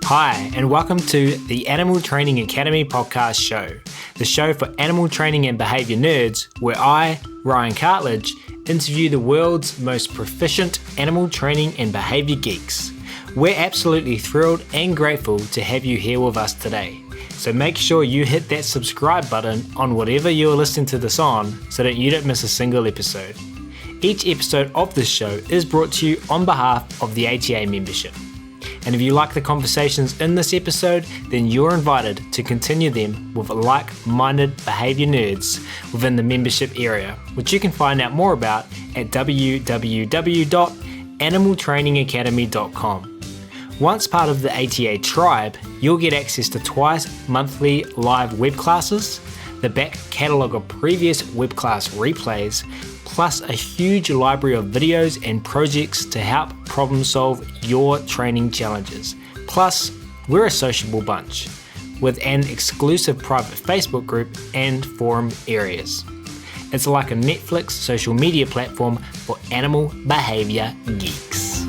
Hi, and welcome to the Animal Training Academy podcast show, the show for animal training and behaviour nerds, where I, Ryan Cartledge, interview the world's most proficient animal training and behaviour geeks. We're absolutely thrilled and grateful to have you here with us today. So make sure you hit that subscribe button on whatever you're listening to this on so that you don't miss a single episode. Each episode of this show is brought to you on behalf of the ATA membership. And if you like the conversations in this episode, then you're invited to continue them with like-minded behaviour nerds within the membership area, which you can find out more about at www.animaltrainingacademy.com. Once part of the ATA tribe, you'll get access to twice monthly live web classes, the back catalogue of previous web class replays, plus a huge library of videos and projects to help problem solve your training challenges. Plus, we're a sociable bunch with an exclusive private Facebook group and forum areas. It's like a Netflix social media platform for animal behaviour geeks.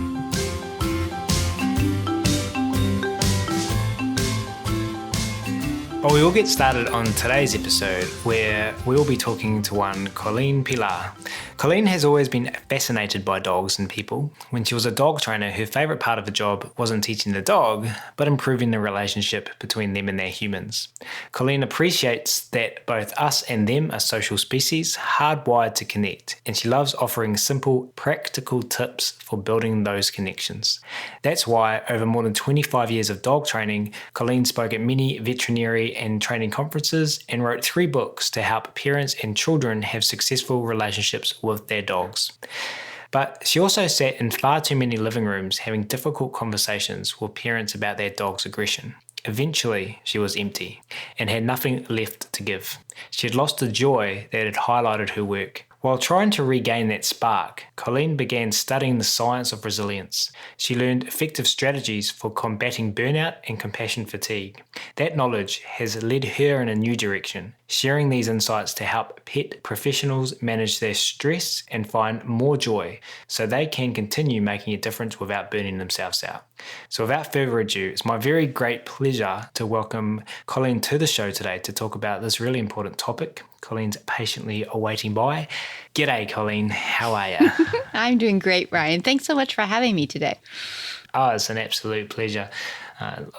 Well, we will get started on today's episode where we will be talking to one Colleen Pelar. Colleen has always been fascinated by dogs and people. When she was a dog trainer, her favourite part of the job wasn't teaching the dog, but improving the relationship between them and their humans. Colleen appreciates that both us and them are social species, hardwired to connect, and she loves offering simple, practical tips for building those connections. That's why, over more than 25 years of dog training, Colleen spoke at many veterinary and training conferences and wrote 3 books to help parents and children have successful relationships with their dogs. But she also sat in far too many living rooms having difficult conversations with parents about their dog's aggression. Eventually, she was empty and had nothing left to give. She had lost the joy that had highlighted her work. While trying to regain that spark, Colleen began studying the science of resilience. She learned effective strategies for combating burnout and compassion fatigue. That knowledge has led her in a new direction, sharing these insights to help pet professionals manage their stress and find more joy so they can continue making a difference without burning themselves out. So without further ado, it's my very great pleasure to welcome Colleen to the show today to talk about this really important topic. Colleen's patiently awaiting by. G'day, Colleen. How are you? I'm doing great, Ryan. Thanks so much for having me today. Oh, it's an absolute pleasure.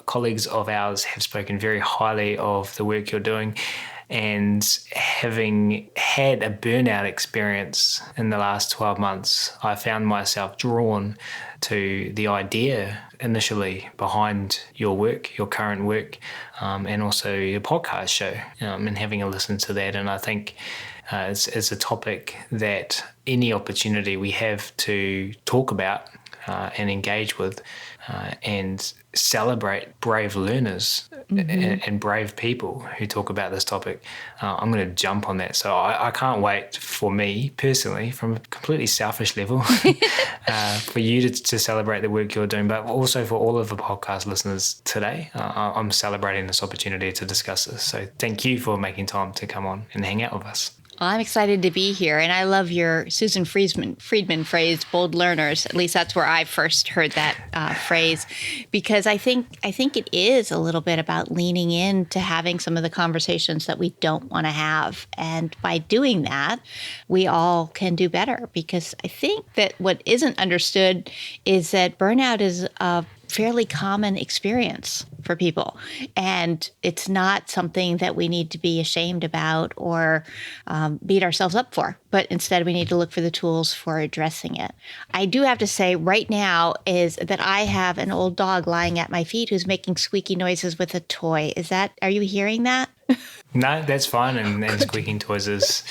Colleagues of ours have spoken very highly of the work you're doing, and having had a burnout experience in the last 12 months, I found myself drawn to the idea initially behind your work, your current work, and also your podcast show, and having a listen to that. And I think it's a topic that any opportunity we have to talk about and engage with and celebrate brave learners and brave people who talk about this topic, I'm going to jump on that. So I can't wait for me personally, from a completely selfish level, for you to celebrate the work you're doing, but also for all of the podcast listeners today. I'm celebrating this opportunity to discuss this. So thank you for making time to come on and hang out with us. I'm excited to be here, and I love your Susan Friedman phrase, bold learners. At least that's where I first heard that phrase, because I think it is a little bit about leaning into having some of the conversations that we don't want to have. And by doing that, we all can do better, because I think that what isn't understood is that burnout is a fairly common experience for people. And it's not something that we need to be ashamed about or beat ourselves up for, but instead we need to look for the tools for addressing it. I do have to say right now is that I have an old dog lying at my feet who's making squeaky noises with a toy. Are you hearing that? No, that's fine, and squeaking toys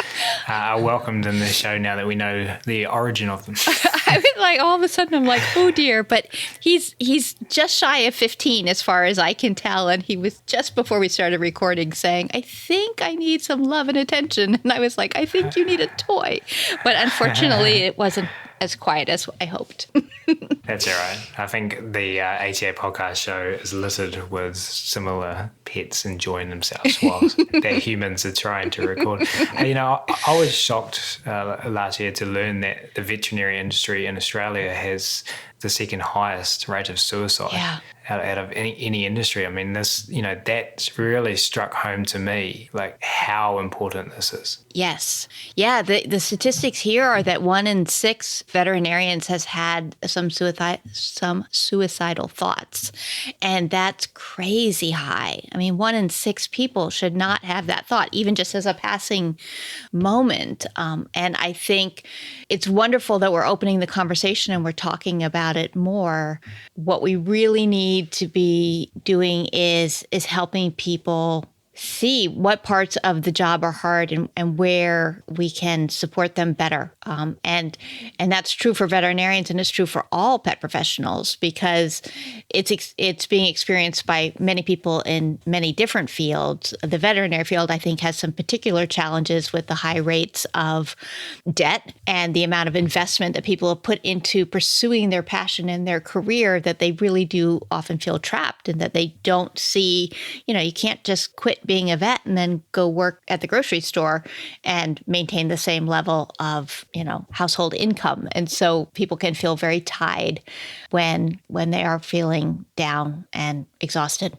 are welcomed in this show now that we know the origin of them. I mean, like, all of a sudden I'm like, oh dear, but he's just shy of 15 as far as I can tell, and he was just before we started recording saying, I think I need some love and attention, and I was like, I think you need a toy, but unfortunately it wasn't as quiet as I hoped. That's all right. I think the ATA podcast show is littered with similar pets enjoying themselves while their humans are trying to record. I was shocked last year to learn that the veterinary industry in Australia has the second highest rate of suicide. Yeah. out of any industry. I mean, this, that's really struck home to me, like how important this is. Yes. Yeah. The statistics here are that 1 in 6 veterinarians has had some suicidal thoughts. And that's crazy high. I mean, 1 in 6 people should not have that thought, even just as a passing moment. And I think it's wonderful that we're opening the conversation and we're talking about it more. What we really need to be doing is helping people see what parts of the job are hard and where we can support them better. And that's true for veterinarians, and it's true for all pet professionals, because it's being experienced by many people in many different fields. The veterinary field, I think, has some particular challenges with the high rates of debt and the amount of investment that people have put into pursuing their passion in their career, that they really do often feel trapped, and that they don't see, you can't just quit being a vet and then go work at the grocery store and maintain the same level of, household income. And so people can feel very tied when they are feeling down and exhausted.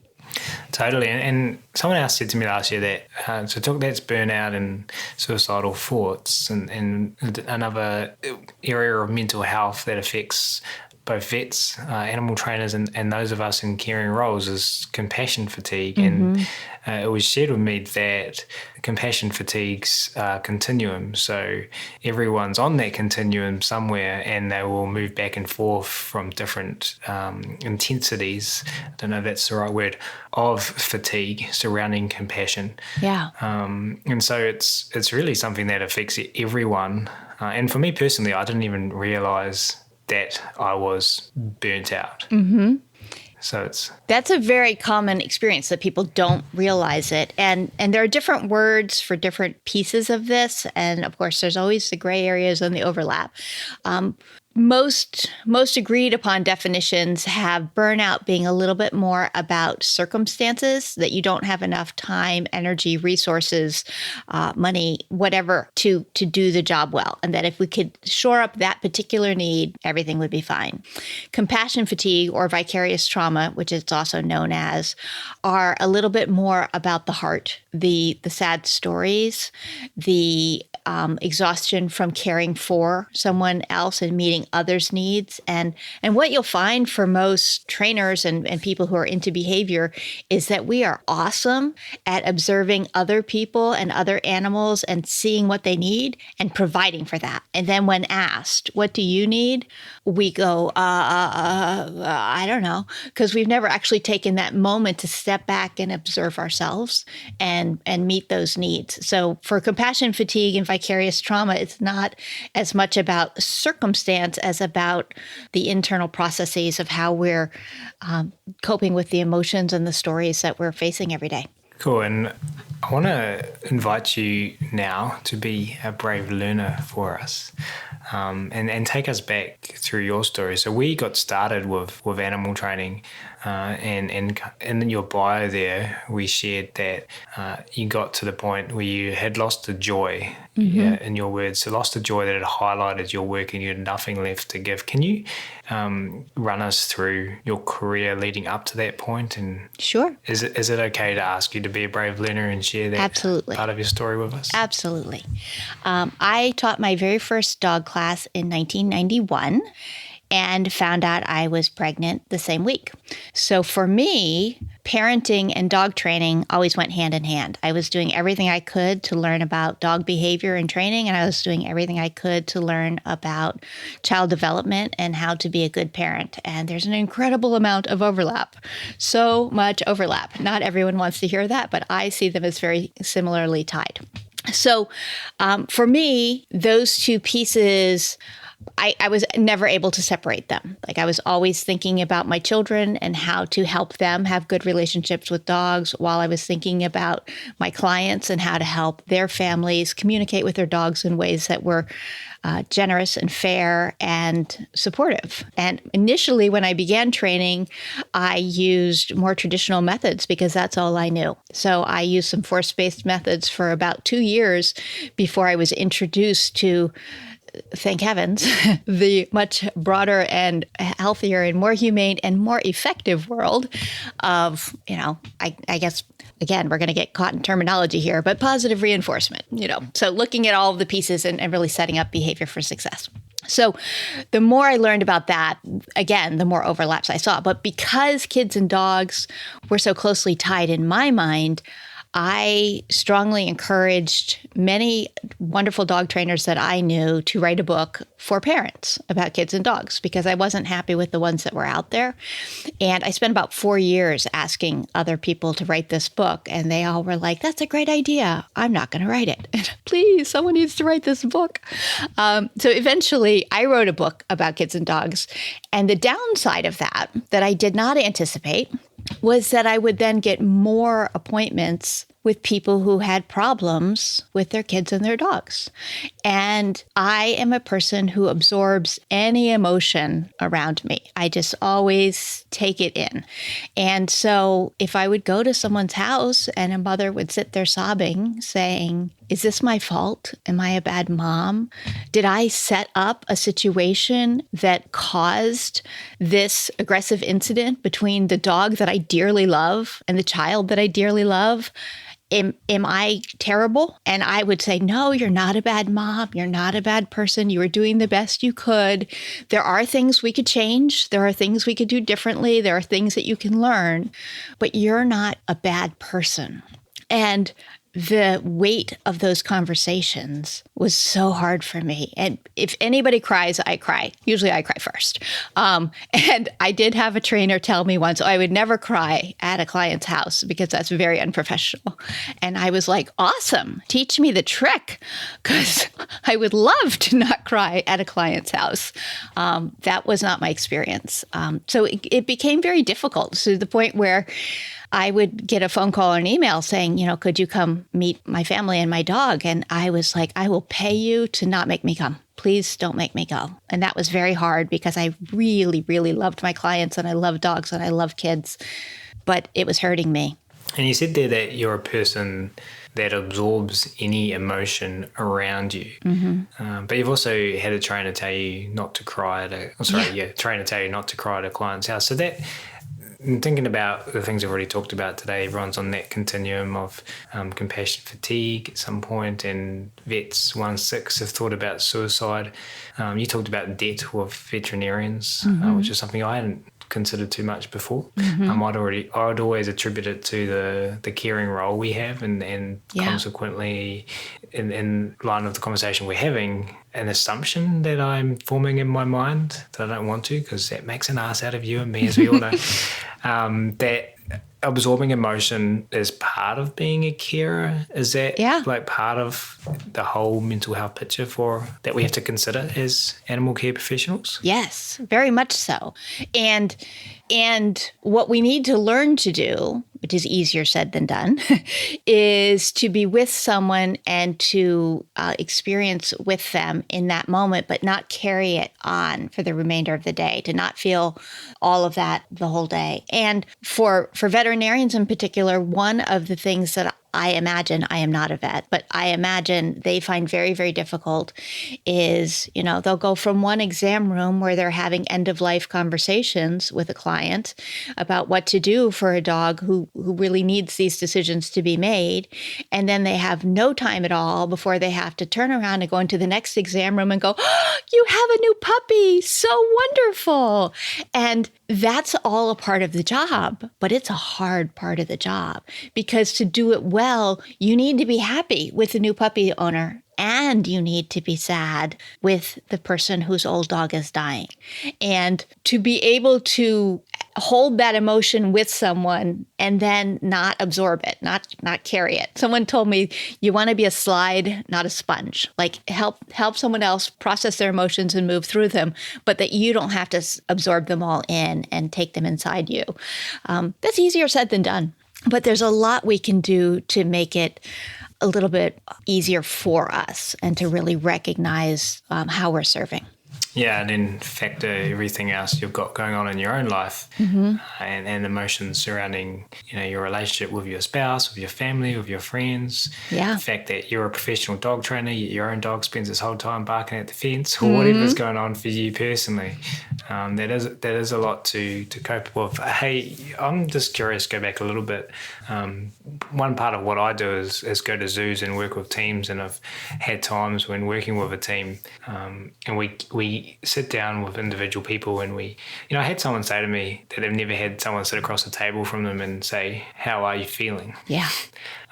Totally. And someone else said to me last year that, that's burnout and suicidal thoughts, and another area of mental health that affects both vets, animal trainers, and those of us in caring roles is compassion fatigue. Mm-hmm. And it was shared with me that compassion fatigue's continuum. So everyone's on that continuum somewhere, and they will move back and forth from different intensities. I don't know if that's the right word, of fatigue surrounding compassion. Yeah. And so it's really something that affects everyone. And for me personally, I didn't even realize that I was burnt out. Mm-hmm. So that's a very common experience, that people don't realize it. And there are different words for different pieces of this. And of course, there's always the gray areas and the overlap. Most agreed upon definitions have burnout being a little bit more about circumstances, that you don't have enough time, energy, resources, money, whatever, to do the job well. And that if we could shore up that particular need, everything would be fine. Compassion fatigue, or vicarious trauma, which it's also known as, are a little bit more about the heart, the sad stories, the exhaustion from caring for someone else and meeting others' needs. And what you'll find for most trainers and people who are into behavior is that we are awesome at observing other people and other animals and seeing what they need and providing for that. And then when asked, what do you need? We go, I don't know, because we've never actually taken that moment to step back and observe ourselves and meet those needs. So for compassion fatigue and vicarious trauma, it's not as much about circumstance as about the internal processes of how we're coping with the emotions and the stories that we're facing every day. Cool. And I want to invite you now to be a brave learner for us, and take us back through your story. So we got started with animal training, and in your bio there, we shared that you got to the point where you had lost the joy, in your words, so lost the joy that had highlighted your work and you had nothing left to give. Can you run us through your career leading up to that point? And Sure. Is it okay to ask you to be a brave learner and share that Absolutely. part of your story with us? Absolutely. I taught my very first dog class in 1991 and found out I was pregnant the same week. So for me, parenting and dog training always went hand in hand. I was doing everything I could to learn about dog behavior and training, and I was doing everything I could to learn about child development and how to be a good parent. And there's an incredible amount of overlap. So much overlap. Not everyone wants to hear that, but I see them as very similarly tied. So for me, those two pieces, I was never able to separate them. Like, I was always thinking about my children and how to help them have good relationships with dogs, while I was thinking about my clients and how to help their families communicate with their dogs in ways that were generous and fair and supportive. And initially, when I began training, I used more traditional methods because that's all I knew. So I used some force-based methods for about 2 years before I was introduced to thank heavens, the much broader and healthier and more humane and more effective world of, I guess, again, we're going to get caught in terminology here, but positive reinforcement, So looking at all of the pieces and really setting up behavior for success. So the more I learned about that, again, the more overlaps I saw. But because kids and dogs were so closely tied in my mind, I strongly encouraged many wonderful dog trainers that I knew to write a book for parents about kids and dogs because I wasn't happy with the ones that were out there. And I spent about 4 years asking other people to write this book. And they all were like, that's a great idea. I'm not going to write it. Please, someone needs to write this book. So eventually I wrote a book about kids and dogs. And the downside of that I did not anticipate was that I would then get more appointments with people who had problems with their kids and their dogs. And I am a person who absorbs any emotion around me. I just always take it in. And so if I would go to someone's house and a mother would sit there sobbing, saying, is this my fault? Am I a bad mom? Did I set up a situation that caused this aggressive incident between the dog that I dearly love and the child that I dearly love? Am I terrible? And I would say, no, you're not a bad mom. You're not a bad person. You were doing the best you could. There are things we could change. There are things we could do differently. There are things that you can learn, but you're not a bad person. And the weight of those conversations was so hard for me. And if anybody cries, I cry. Usually I cry first. And I did have a trainer tell me once, I would never cry at a client's house because that's very unprofessional. And I was like, awesome, teach me the trick because I would love to not cry at a client's house. That was not my experience. So it became very difficult to the point where I would get a phone call or an email saying, could you come meet my family and my dog? And I was like, I will pay you to not make me come. Please don't make me go. And that was very hard because I really, really loved my clients and I love dogs and I love kids, but it was hurting me. And you said there that you're a person that absorbs any emotion around you. Mm-hmm. But you've also had a trainer tell you not to cry trainer tell you not to cry at a client's house. So that, thinking about the things I've already talked about today, everyone's on that continuum of compassion fatigue at some point, and vets 1-6 have thought about suicide. You talked about debt with veterinarians, which is something I hadn't considered too much before. Mm-hmm. I'd always attribute it to the caring role we have, and consequently, in line of the conversation we're having, an assumption that I'm forming in my mind that I don't want to, because that makes an ass out of you and me, as we all know. That absorbing emotion is part of being a carer. Is that like part of the whole mental health picture that we have to consider as animal care professionals? Yes, very much so. And what we need to learn to do, which is easier said than done, is to be with someone and to experience with them in that moment, but not carry it on for the remainder of the day, to not feel all of that the whole day. And for veterinarians in particular, one of the things that I imagine, I am not a vet, but I imagine they find very, very difficult is, they'll go from one exam room where they're having end-of-life conversations with a client about what to do for a dog who really needs these decisions to be made. And then they have no time at all before they have to turn around and go into the next exam room and go, oh, you have a new puppy, so wonderful. And that's all a part of the job, but it's a hard part of the job because to do it well, you need to be happy with the new puppy owner and you need to be sad with the person whose old dog is dying. And to be able to hold that emotion with someone and then not absorb it, not carry it. Someone told me you want to be a slide, not a sponge. Like help someone else process their emotions and move through them, but that you don't have to absorb them all in and take them inside you. That's easier said than done. But there's a lot we can do to make it a little bit easier for us and to really recognize how we're serving. Yeah, and then factor everything else you've got going on in your own life, and emotions surrounding, your relationship with your spouse, with your family, with your friends. Yeah. The fact that you're a professional dog trainer, yet your own dog spends its whole time barking at the fence, or whatever's going on for you personally. That is a lot to cope with. Hey, I'm just curious, go back a little bit. One part of what I do is go to zoos and work with teams, and I've had times when working with a team, and we sit down with individual people, and I had someone say to me that they've never had someone sit across the table from them and say, "How are you feeling?" Yeah.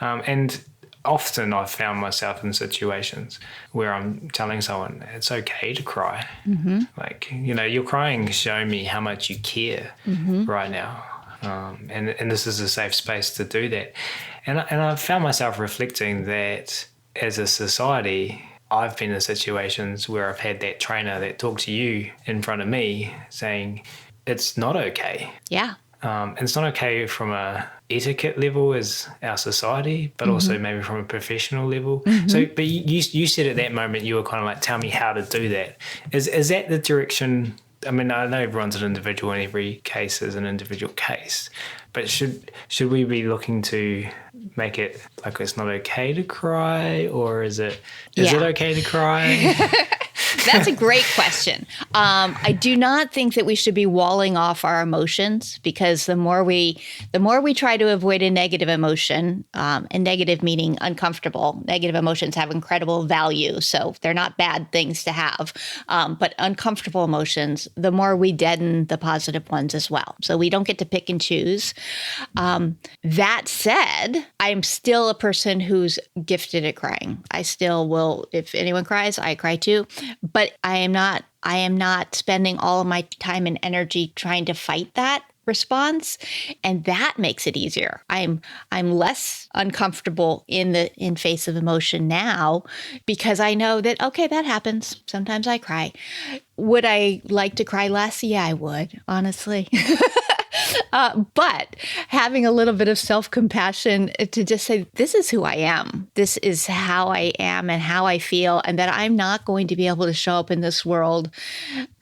And often I've found myself in situations where I'm telling someone it's okay to cry. Like, you're crying, show me how much you care right now. And this is a safe space to do that. And I've found myself reflecting that as a society, I've been in situations where I've had that trainer that talked to you in front of me saying it's not okay. Yeah. And it's not okay from a etiquette level as our society, but also maybe from a professional level. So, but you said at that moment you were kind of like, tell me how to do that. Is that the direction? I mean, I know everyone's an individual and every case is an individual case, but should we be looking to make it like it's not okay to cry, or is it okay to cry? That's a great question. I do not think that we should be walling off our emotions, because the more we try to avoid a negative emotion, and negative meaning uncomfortable. Negative emotions have incredible value, so they're not bad things to have. But uncomfortable emotions, the more we deaden the positive ones as well. So we don't get to pick and choose. That said, I'm still a person who's gifted at crying. I still will. If anyone cries, I cry too. But I am not spending all of my time and energy trying to fight that response, and that makes it easier. I'm less uncomfortable in face of emotion now, because I know that, okay, that happens. Sometimes I cry. Would I like to cry less? Yeah, I would, honestly. But having a little bit of self-compassion to just say, this is who I am. This is how I am and how I feel, and that I'm not going to be able to show up in this world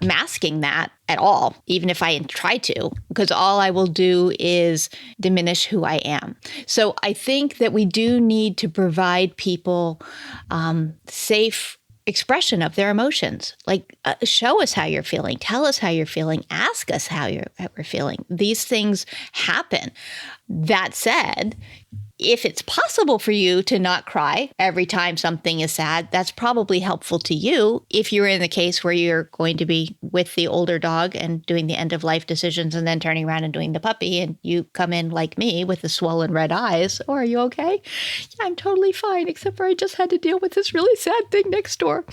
masking that at all, even if I try to, because all I will do is diminish who I am. So I think that we do need to provide people safe expression of their emotions. Like, show us how you're feeling. Tell us how you're feeling. Ask us how we're feeling. These things happen. That said, if it's possible for you to not cry every time something is sad, that's probably helpful to you. If you're in the case where you're going to be with the older dog and doing the end of life decisions and then turning around and doing the puppy, and you come in like me with the swollen red eyes, oh, are you okay? Yeah, I'm totally fine, except for I just had to deal with this really sad thing next door.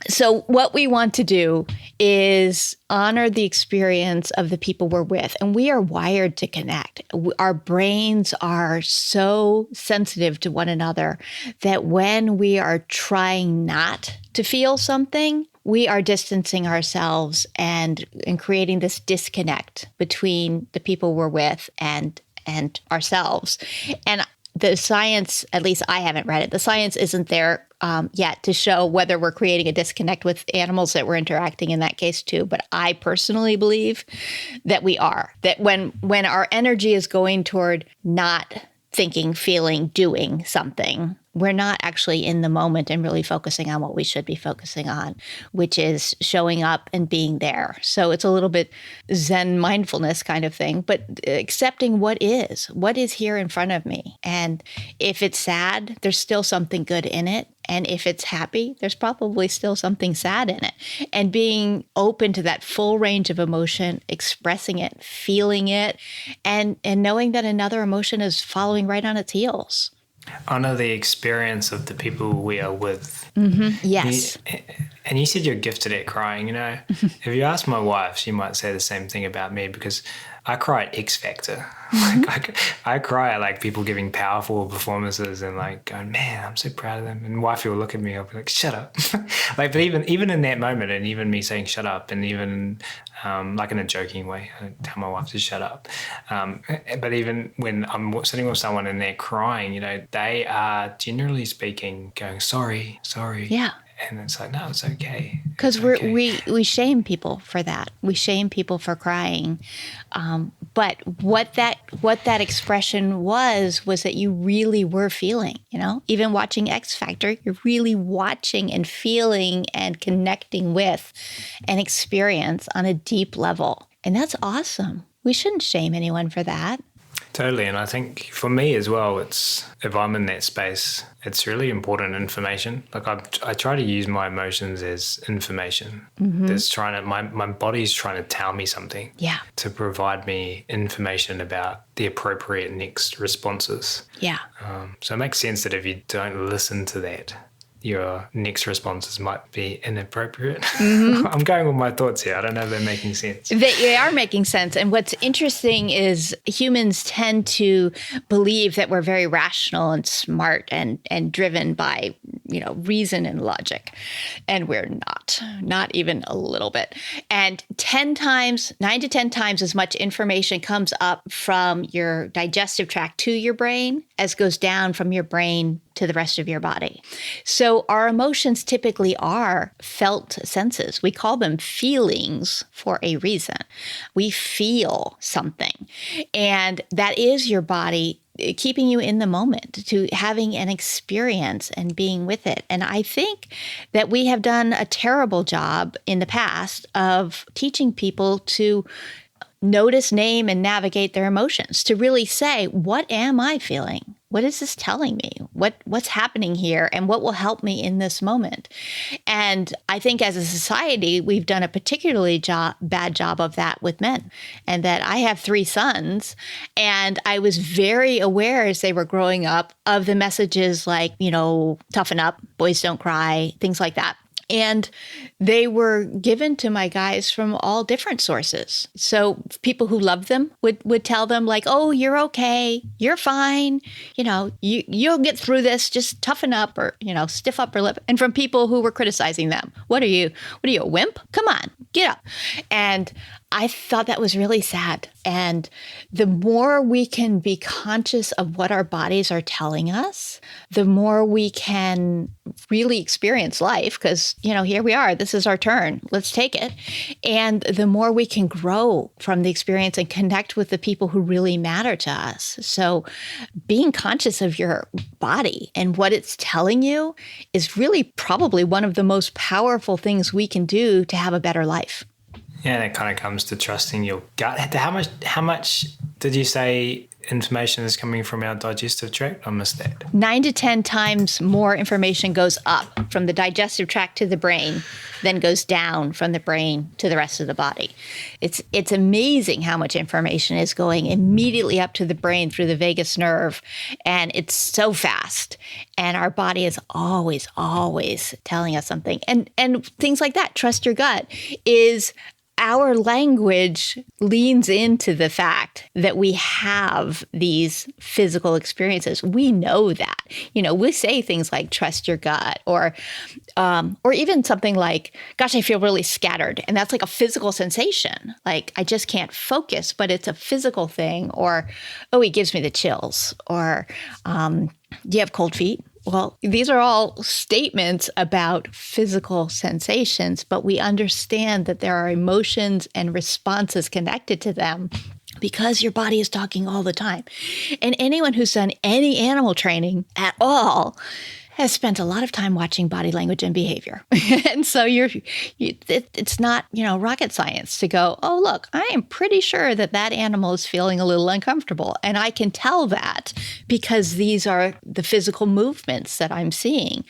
So what we want to do is honor the experience of the people we're with. And we are wired to connect. Our brains are so sensitive to one another that when we are trying not to feel something, we are distancing ourselves and creating this disconnect between the people we're with and ourselves. And the science, at least I haven't read it, the science isn't there yet to show whether we're creating a disconnect with animals that we're interacting in that case too. But I personally believe that we are. That when our energy is going toward not thinking, feeling, doing something, we're not actually in the moment and really focusing on what we should be focusing on, which is showing up and being there. So it's a little bit Zen mindfulness kind of thing, but accepting what is here in front of me. And if it's sad, there's still something good in it. And if it's happy, there's probably still something sad in it. And being open to that full range of emotion, expressing it, feeling it, and knowing that another emotion is following right on its heels. Honor the experience of the people we are with. Mm-hmm. Yes. And you said you're gifted at crying, If you ask my wife, she might say the same thing about me, because I cry at X Factor. Like, I cry at like people giving powerful performances and like going, man, I'm so proud of them. And wifey will look at me, I'll be like, shut up. Like, but even in that moment, and even me saying shut up, and even like in a joking way, I don't tell my wife to shut up. But even when I'm sitting with someone and they're crying, they are generally speaking going, sorry. Yeah. And it's like, no, it's okay. Because It's okay. we shame people for that. We shame people for crying. But what that expression was that you really were feeling, even watching X Factor, you're really watching and feeling and connecting with an experience on a deep level. And that's awesome. We shouldn't shame anyone for that. Totally. And I think for me as well, if I'm in that space, it's really important information. Like I try to use my emotions as information. My body's trying to tell me something. Yeah. To provide me information about the appropriate next responses. Yeah. So it makes sense that if you don't listen to that, your next responses might be inappropriate. I'm going with my thoughts here. I don't know if they're making sense. They are making sense. And what's interesting is humans tend to believe that we're very rational and smart and driven by, reason and logic. And we're not even a little bit. And 9 to 10 times as much information comes up from your digestive tract to your brain as goes down from your brain to the rest of your body. So our emotions typically are felt senses. We call them feelings for a reason. We feel something. And that is your body keeping you in the moment, to having an experience and being with it. And I think that we have done a terrible job in the past of teaching people to notice, name, and navigate their emotions, to really say, what am I feeling? What is this telling me? What's happening here? And what will help me in this moment? And I think as a society, we've done a particularly bad job of that with men. And that I have 3 sons, and I was very aware as they were growing up of the messages like, toughen up, boys don't cry, things like that. And they were given to my guys from all different sources. So people who loved them would tell them like, oh, you're okay. You're fine. You'll get through this. Just toughen up or, stiff upper lip. And from people who were criticizing them. What are you, a wimp? Come on, get up. And I thought that was really sad. And the more we can be conscious of what our bodies are telling us, the more we can really experience life, because, here we are. This is our turn. Let's take it. And the more we can grow from the experience and connect with the people who really matter to us. So being conscious of your body and what it's telling you is really probably one of the most powerful things we can do to have a better life. Yeah, and it kind of comes to trusting your gut. How much did you say information is coming from our digestive tract? I missed that. 9 to 10 times more information goes up from the digestive tract to the brain than goes down from the brain to the rest of the body. It's amazing how much information is going immediately up to the brain through the vagus nerve, and it's so fast. And our body is always telling us something. And things like that, trust your gut, is our language leans into the fact that we have these physical experiences. We know that. We say things like trust your gut, or even something like, gosh, I feel really scattered. And that's like a physical sensation. Like, I just can't focus, but it's a physical thing. Or, oh, he gives me the chills. Or, do you have cold feet? Well, these are all statements about physical sensations, but we understand that there are emotions and responses connected to them because your body is talking all the time. And anyone who's done any animal training at all has spent a lot of time watching body language and behavior. And so it's not, rocket science to go, oh, look, I am pretty sure that animal is feeling a little uncomfortable. And I can tell that because these are the physical movements that I'm seeing.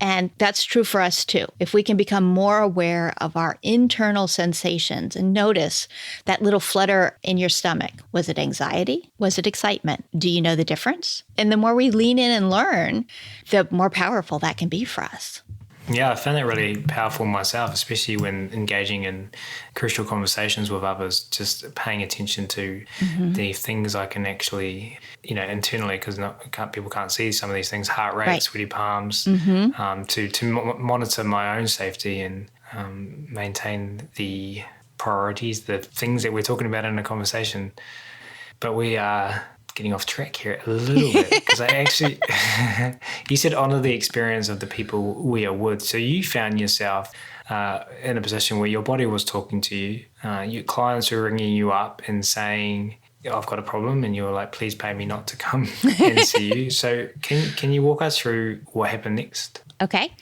And that's true for us too. If we can become more aware of our internal sensations and notice that little flutter in your stomach. Was it anxiety? Was it excitement? Do you know the difference? And the more we lean in and learn, the more powerful that can be for us. Yeah, I found that really powerful myself, especially when engaging in crucial conversations with others, just paying attention to the things I can actually, internally, because people can't see some of these things, heart rate, sweaty palms, to monitor my own safety and maintain the priorities, the things that we're talking about in a conversation. But we are getting off track here a little bit because I actually, you said honor the experience of the people we are with. So you found yourself in a position where your body was talking to you. Your clients were ringing you up and saying, I've got a problem, and you were like, please pay me not to come and see you. So can you walk us through what happened next? Okay.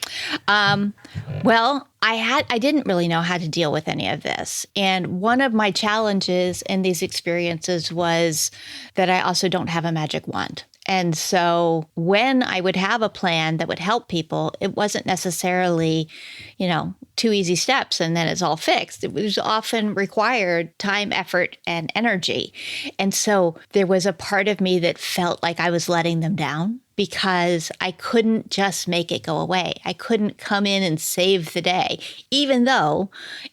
Well, I didn't really know how to deal with any of this. And one of my challenges in these experiences was that I also don't have a magic wand. And so when I would have a plan that would help people, it wasn't necessarily, 2 easy steps and then it's all fixed. It was often required time, effort, and energy. And so there was a part of me that felt like I was letting them down because I couldn't just make it go away. I couldn't come in and save the day, even though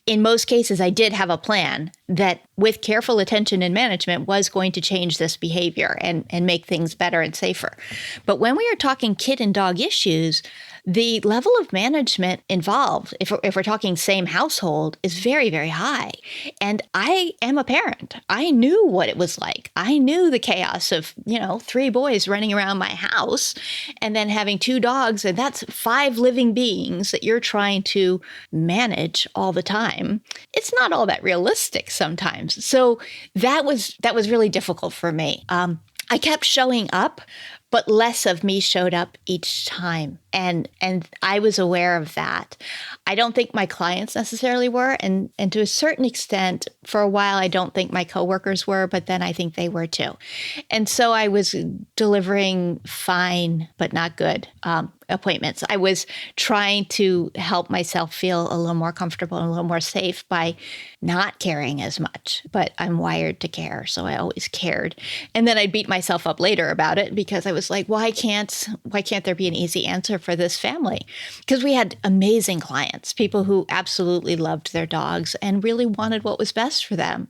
in most cases I did have a plan that with careful attention and management was going to change this behavior and make things better and safer. But when we are talking kid and dog issues, the level of management involved, if we're talking same household, is very, very high. And I am a parent. I knew what it was like. I knew the chaos of, 3 boys running around my house and then having 2 dogs. And that's 5 living beings that you're trying to manage all the time. It's not all that realistic sometimes. So that was really difficult for me. I kept showing up, but less of me showed up each time. And I was aware of that. I don't think my clients necessarily were. And to a certain extent, for a while, I don't think my coworkers were, but then I think they were too. And so I was delivering fine, but not good appointments. I was trying to help myself feel a little more comfortable and a little more safe by not caring as much. But I'm wired to care, so I always cared. And then I'd beat myself up later about it because I was like, why can't there be an easy answer for this family? Because we had amazing clients, people who absolutely loved their dogs and really wanted what was best for them.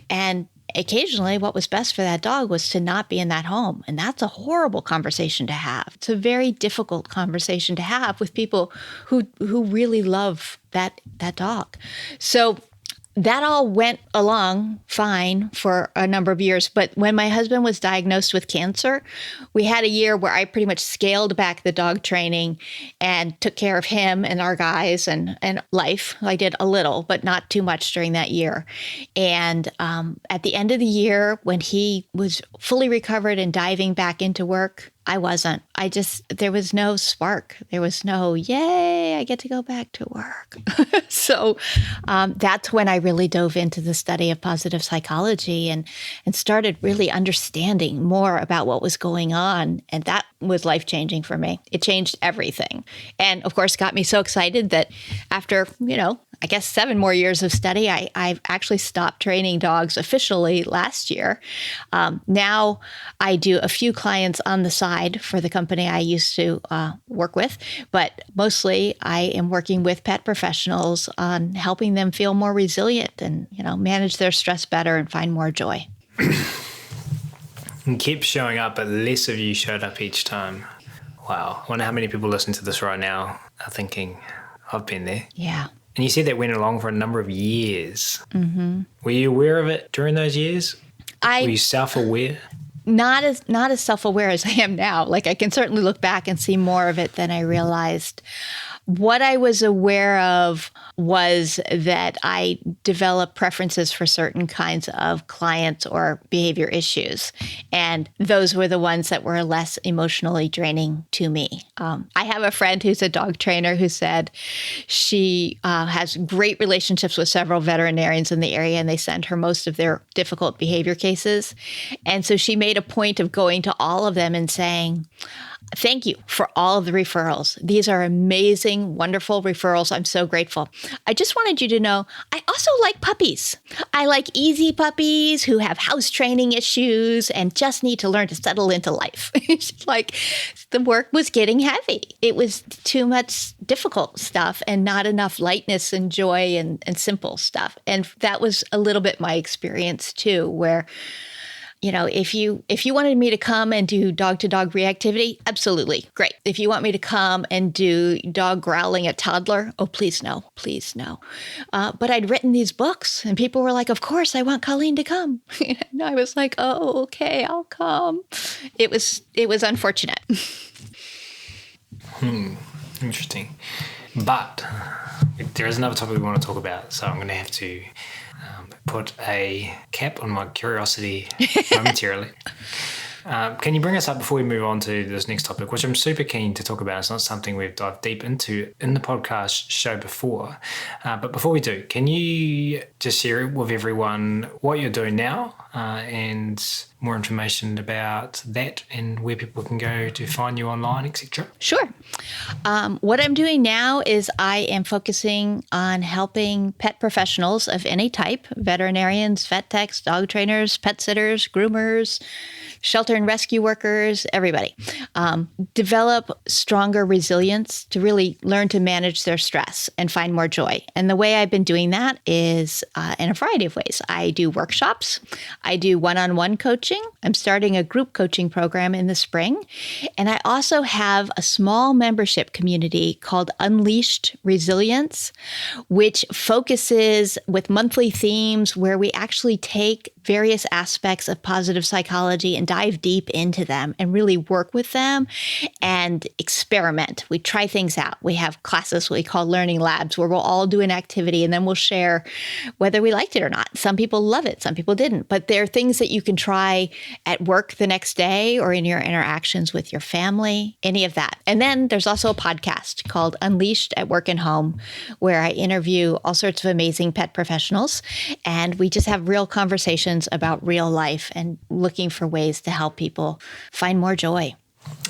And occasionally what was best for that dog was to not be in that home. And that's a horrible conversation to have. It's a very difficult conversation to have with people who really love that dog. So that all went along fine for a number of years. But when my husband was diagnosed with cancer, we had a year where I pretty much scaled back the dog training and took care of him and our guys and life. I did a little, but not too much during that year. And at the end of the year, when he was fully recovered and diving back into work, I wasn't. There was no spark. There was no, yay, I get to go back to work. So that's when I really dove into the study of positive psychology and started really understanding more about what was going on. And that was life-changing for me. It changed everything. And of course, got me so excited that after, I guess 7 more years of study, I've actually stopped training dogs officially last year. Now I do a few clients on the side for the company I used to work with, but mostly I am working with pet professionals on helping them feel more resilient and, manage their stress better and find more joy. And keep showing up, but less of you showed up each time. Wow. I wonder how many people listening to this right now are thinking, I've been there. Yeah. And you said that went along for a number of years. Mm-hmm. Were you aware of it during those years? Were you self-aware? Not as self-aware as I am now. Like I can certainly look back and see more of it than I realized. What I was aware of was that I developed preferences for certain kinds of clients or behavior issues. And those were the ones that were less emotionally draining to me. I have a friend who's a dog trainer who said she has great relationships with several veterinarians in the area, and they send her most of their difficult behavior cases. And so she made a point of going to all of them and saying, thank you for all of the referrals. These are amazing, wonderful referrals. I'm so grateful. I just wanted you to know, I also like puppies. I like easy puppies who have house training issues and just need to learn to settle into life. Like the work was getting heavy. It was too much difficult stuff and not enough lightness and joy and simple stuff. And that was a little bit my experience too, where if you wanted me to come and do dog-to-dog reactivity, absolutely. Great. If you want me to come and do dog growling at toddler, oh, please no. Please no. But I'd written these books and people were like, of course, I want Colleen to come. And I was like, oh, okay, I'll come. It was unfortunate. Interesting. But there is another topic we want to talk about, so I'm going to have to put a cap on my curiosity momentarily. Can you bring us up before we move on to this next topic, which I'm super keen to talk about? It's not something we've dived deep into in the podcast show before. But before we do, can you just share with everyone what you're doing now and more information about that and where people can go to find you online, etc.? Sure. What I'm doing now is I am focusing on helping pet professionals of any type, veterinarians, vet techs, dog trainers, pet sitters, groomers, shelter and rescue workers, everybody, develop stronger resilience to really learn to manage their stress and find more joy. And the way I've been doing that is in a variety of ways. I do workshops. I do one-on-one coaching. I'm starting a group coaching program in the spring. And I also have a small membership community called Unleashed Resilience, which focuses with monthly themes where we actually take various aspects of positive psychology and dive deep into them and really work with them and experiment. We try things out. We have classes we call learning labs where we'll all do an activity and then we'll share whether we liked it or not. Some people love it, some people didn't, but there are things that you can try at work the next day or in your interactions with your family, any of that. And then there's also a podcast called Unleashed at Work and Home, where I interview all sorts of amazing pet professionals and we just have real conversations about real life and looking for ways to help people find more joy.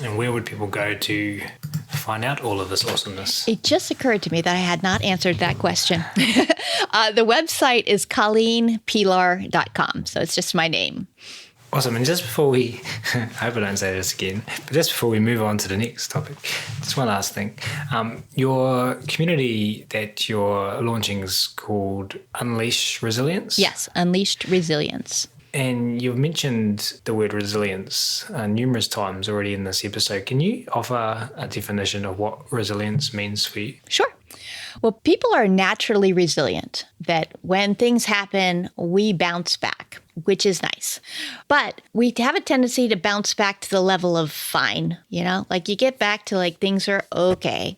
And where would people go to find out all of this awesomeness? It just occurred to me that I had not answered that question. The website is ColleenPelar.com. So it's just my name. Awesome. And just before we, I hope I don't say this again, but just before we move on to the next topic, just one last thing. Your community that you're launching is called Unleash Resilience? Yes, Unleashed Resilience. And you've mentioned the word resilience numerous times already in this episode. Can you offer a definition of what resilience means for you? Sure. Well, people are naturally resilient, that when things happen, we bounce back, which is nice. But we have a tendency to bounce back to the level of fine, like you get back to like things are okay.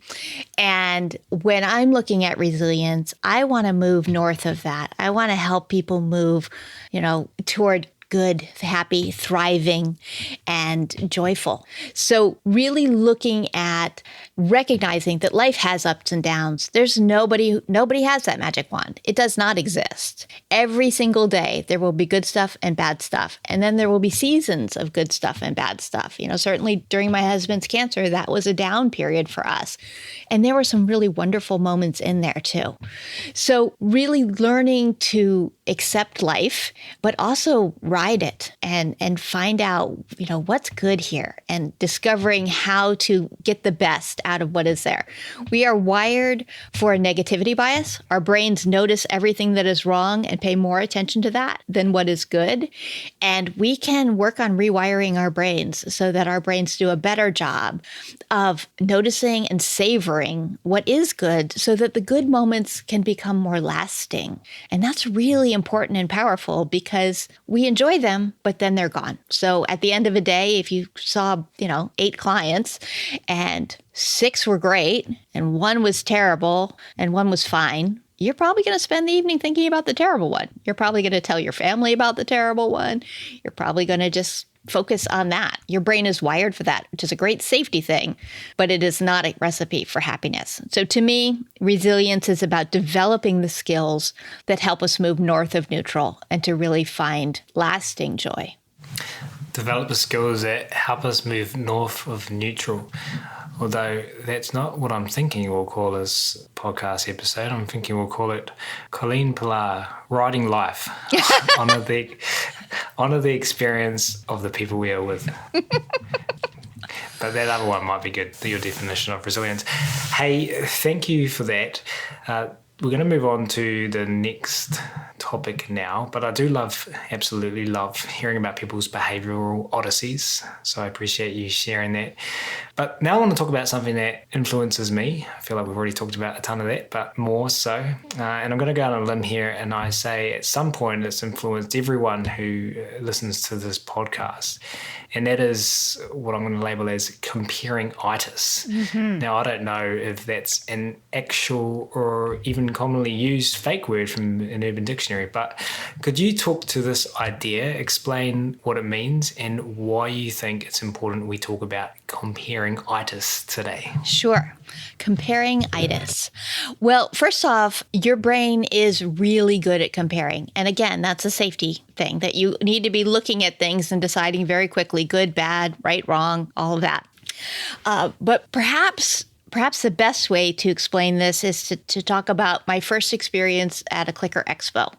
And when I'm looking at resilience, I want to move north of that. I want to help people move, toward good, happy, thriving, and joyful. So really looking at recognizing that life has ups and downs. There's nobody has that magic wand. It does not exist. Every single day, there will be good stuff and bad stuff. And then there will be seasons of good stuff and bad stuff. Certainly during my husband's cancer, that was a down period for us. And there were some really wonderful moments in there too. So really learning to accept life, but also ride it and find out, what's good here and discovering how to get the best out of what is there. We are wired for a negativity bias. Our brains notice everything that is wrong and pay more attention to that than what is good. And we can work on rewiring our brains so that our brains do a better job of noticing and savoring what is good so that the good moments can become more lasting. And that's really important and powerful because we enjoy them, but then they're gone. So at the end of a day, if you saw, 8 clients and 6 were great and 1 was terrible and 1 was fine, you're probably going to spend the evening thinking about the terrible one. You're probably going to tell your family about the terrible one. You're probably going to just focus on that. Your brain is wired for that, which is a great safety thing, but it is not a recipe for happiness. So to me, resilience is about developing the skills that help us move north of neutral and to really find lasting joy. Develop the skills that help us move north of neutral. Although that's not what I'm thinking we'll call this podcast episode. I'm thinking we'll call it Colleen Pelar, Riding Life. Honor the experience of the people we are with. But that other one might be good, your definition of resilience. Hey, thank you for that. We're going to move on to the next topic now, but I do absolutely love hearing about people's behavioral odysseys. So I appreciate you sharing that. But now I want to talk about something that influences me. I feel like we've already talked about a ton of that, but more so. And I'm going to go out on a limb here and I say at some point it's influenced everyone who listens to this podcast. And that is what I'm going to label as comparingitis. Mm-hmm. Now, I don't know if that's an actual or even commonly used fake word from an Urban Dictionary, but could you talk to this idea, explain what it means, and why you think it's important we talk about comparingitis today? Sure. Comparingitis. Well, first off, your brain is really good at comparing. And again, that's a safety thing that you need to be looking at things and deciding very quickly, good, bad, right, wrong, all of that. But perhaps the best way to explain this is to talk about my first experience at a Clicker Expo.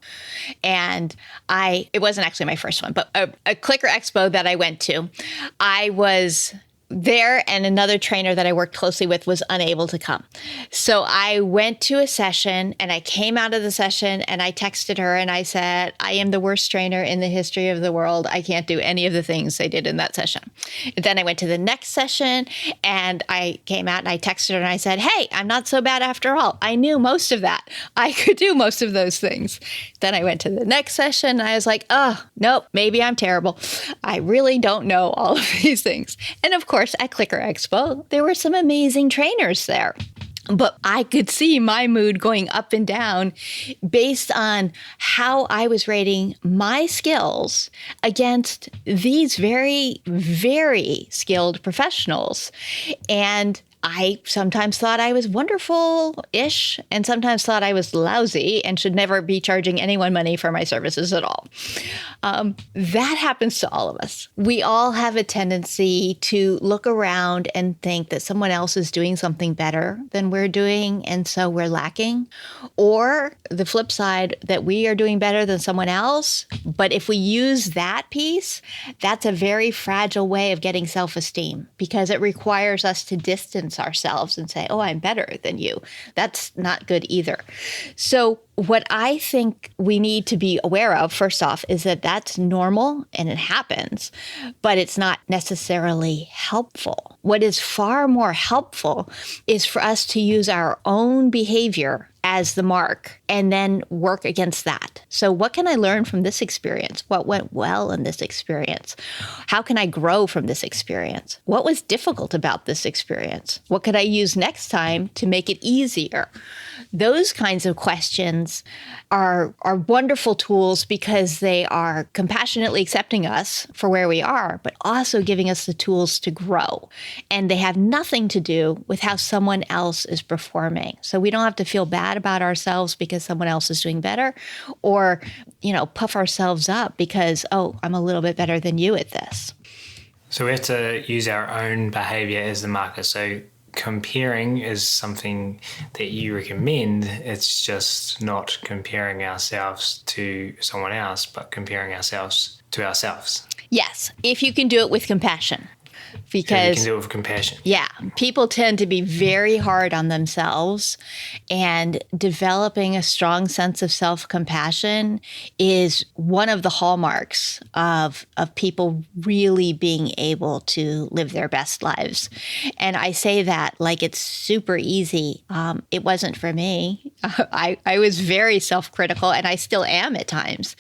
And it wasn't actually my first one, but a Clicker Expo that I went to, I was there and another trainer that I worked closely with was unable to come. So I went to a session and I came out of the session and I texted her and I said, I am the worst trainer in the history of the world. I can't do any of the things they did in that session. And then I went to the next session and I came out and I texted her and I said, hey, I'm not so bad after all. I knew most of that. I could do most of those things. Then I went to the next session and I was like, oh, nope, maybe I'm terrible. I really don't know all of these things. And of course, at Clicker Expo, there were some amazing trainers there. But I could see my mood going up and down based on how I was rating my skills against these very, very skilled professionals. And I sometimes thought I was wonderful-ish and sometimes thought I was lousy and should never be charging anyone money for my services at all. That happens to all of us. We all have a tendency to look around and think that someone else is doing something better than we're doing, and so we're lacking. Or the flip side, that we are doing better than someone else. But if we use that piece, that's a very fragile way of getting self-esteem because it requires us to distance ourselves and say, oh, I'm better than you. That's not good either. So what I think we need to be aware of, first off, is that that's normal and it happens, but it's not necessarily helpful. What is far more helpful is for us to use our own behavior as the mark and then work against that. So what can I learn from this experience? What went well in this experience? How can I grow from this experience? What was difficult about this experience? What could I use next time to make it easier? Those kinds of questions are wonderful tools because they are compassionately accepting us for where we are, but also giving us the tools to grow. And they have nothing to do with how someone else is performing. So we don't have to feel bad about ourselves because someone else is doing better, or, puff ourselves up because, oh, I'm a little bit better than you at this. So we have to use our own behavior as the marker. So comparing is something that you recommend. It's just not comparing ourselves to someone else, but comparing ourselves to ourselves. Yes, if you can do it with compassion. Because you can do it with compassion. Yeah, people tend to be very hard on themselves, and developing a strong sense of self-compassion is one of the hallmarks of people really being able to live their best lives. And I say that like it's super easy. It wasn't for me. I was very self-critical, and I still am at times.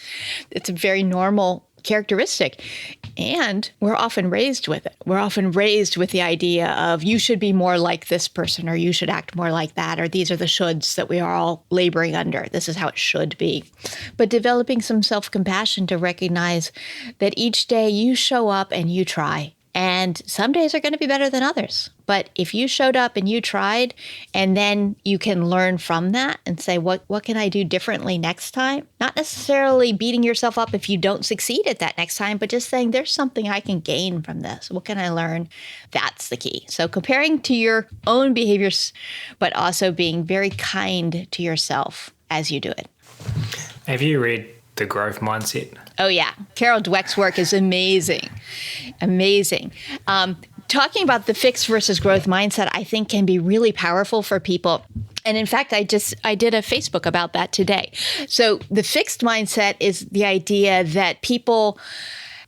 It's a very normal characteristic. And we're often raised with it. We're often raised with the idea of you should be more like this person, or you should act more like that, or these are the shoulds that we are all laboring under. This is how it should be. But developing some self-compassion to recognize that each day you show up and you try. And some days are going to be better than others. But if you showed up and you tried, and then you can learn from that and say, what can I do differently next time? Not necessarily beating yourself up if you don't succeed at that next time, but just saying there's something I can gain from this. What can I learn? That's the key. So comparing to your own behaviors, but also being very kind to yourself as you do it. Have you read The Growth Mindset? Oh, yeah. Carol Dweck's work is amazing. Amazing. Talking about the fixed versus growth mindset, I think can be really powerful for people And in fact, I did a Facebook about that today. So the fixed mindset is the idea that people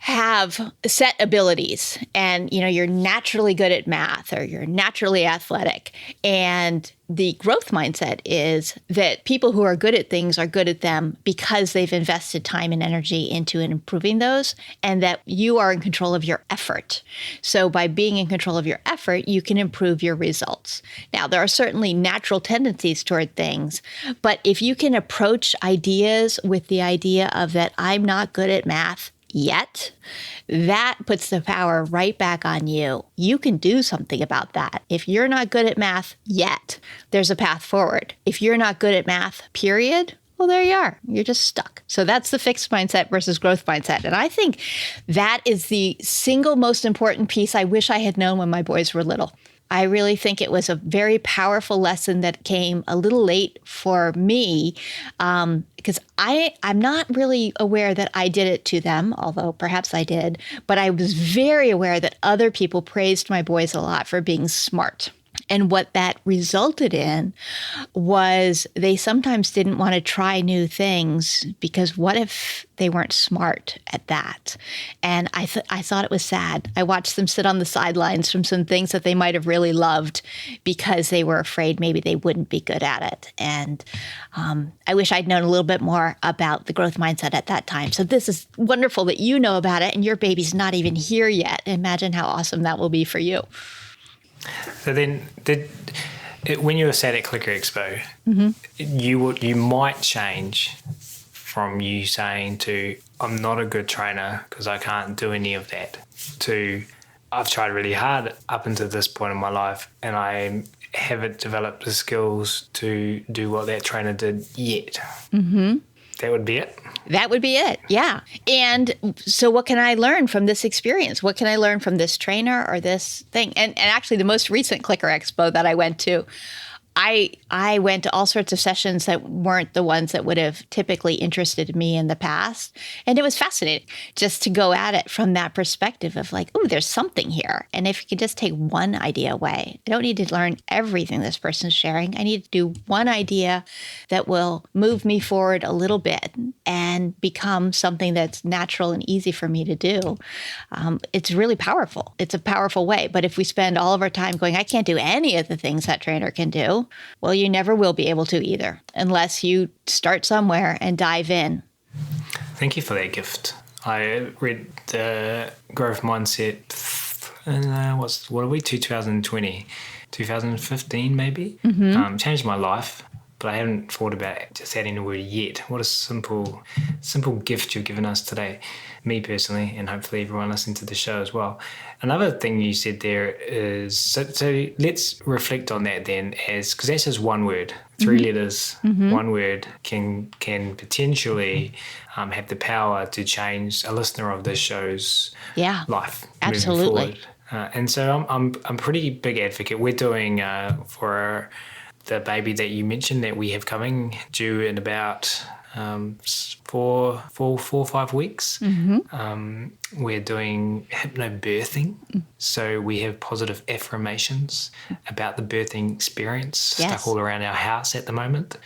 have set abilities and, you're naturally good at math or you're naturally athletic. And the growth mindset is that people who are good at things are good at them because they've invested time and energy into improving those, and that you are in control of your effort. So by being in control of your effort, you can improve your results. Now, there are certainly natural tendencies toward things, but if you can approach ideas with the idea of that I'm not good at math yet, that puts the power right back on you. You can do something about that. If you're not good at math yet, there's a path forward. If you're not good at math, period, well, there you are. You're just stuck. So that's the fixed mindset versus growth mindset. And I think that is the single most important piece I wish I had known when my boys were little. I really think it was a very powerful lesson that came a little late for me, because I'm not really aware that I did it to them, although perhaps I did, but I was very aware that other people praised my boys a lot for being smart. And what that resulted in was they sometimes didn't want to try new things because what if they weren't smart at that? And I thought it was sad. I watched them sit on the sidelines from some things that they might have really loved because they were afraid maybe they wouldn't be good at it. And I wish I'd known a little bit more about the growth mindset at that time. So this is wonderful that you know about it and your baby's not even here yet. Imagine how awesome that will be for you. So then, when you were sat at Clicker Expo, you might change from you saying to I'm not a good trainer because I can't do any of that to I've tried really hard up until this point in my life and I haven't developed the skills to do what that trainer did yet. Mm-hmm. That would be it. That would be it. Yeah. And so what can I learn from this experience? What can I learn from this trainer or this thing? And actually the most recent Clicker Expo that I went to, I went to all sorts of sessions that weren't the ones that would have typically interested me in the past. And it was fascinating just to go at it from that perspective of like, oh, there's something here. And if you could just take one idea away, I don't need to learn everything this person's sharing. I need to do one idea that will move me forward a little bit and become something that's natural and easy for me to do. It's really powerful. It's a powerful way. But if we spend all of our time going, I can't do any of the things that trainer can do, well, you never will be able to either, unless you start somewhere and dive in. Thank you for that gift. I read the growth mindset, what are we, 2020, 2015 maybe? Mm-hmm. Changed my life, but I haven't thought about just adding a word yet. What a simple gift you've given us today, me personally, and hopefully everyone listening to the show as well. Another thing you said there is, so let's reflect on that then, as because that's just one word, 3 letters, one word can potentially have the power to change a listener of this show's life. Absolutely. And so I'm a pretty big advocate. We're doing for the baby that you mentioned that we have coming due in about 4 or 5 weeks. Mm-hmm. We're doing hypnobirthing. So we have positive affirmations about the birthing experience stuck all around our house at the moment.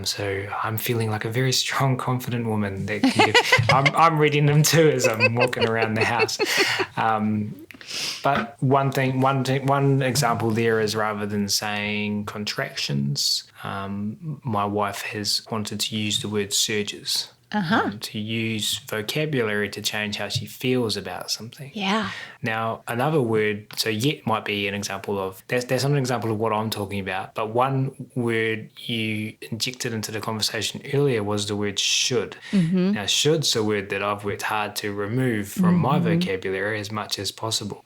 So I'm feeling like a very strong, confident woman that can give, I'm reading them too as I'm walking around the house. But one example there is, rather than saying contractions, my wife has wanted to use the word surges. To use vocabulary to change how she feels about something. Yeah. Now, another word, so yet might be an example of, that's not an example of what I'm talking about, but one word you injected into the conversation earlier was the word should. Mm-hmm. Now, should's a word that I've worked hard to remove from my vocabulary as much as possible.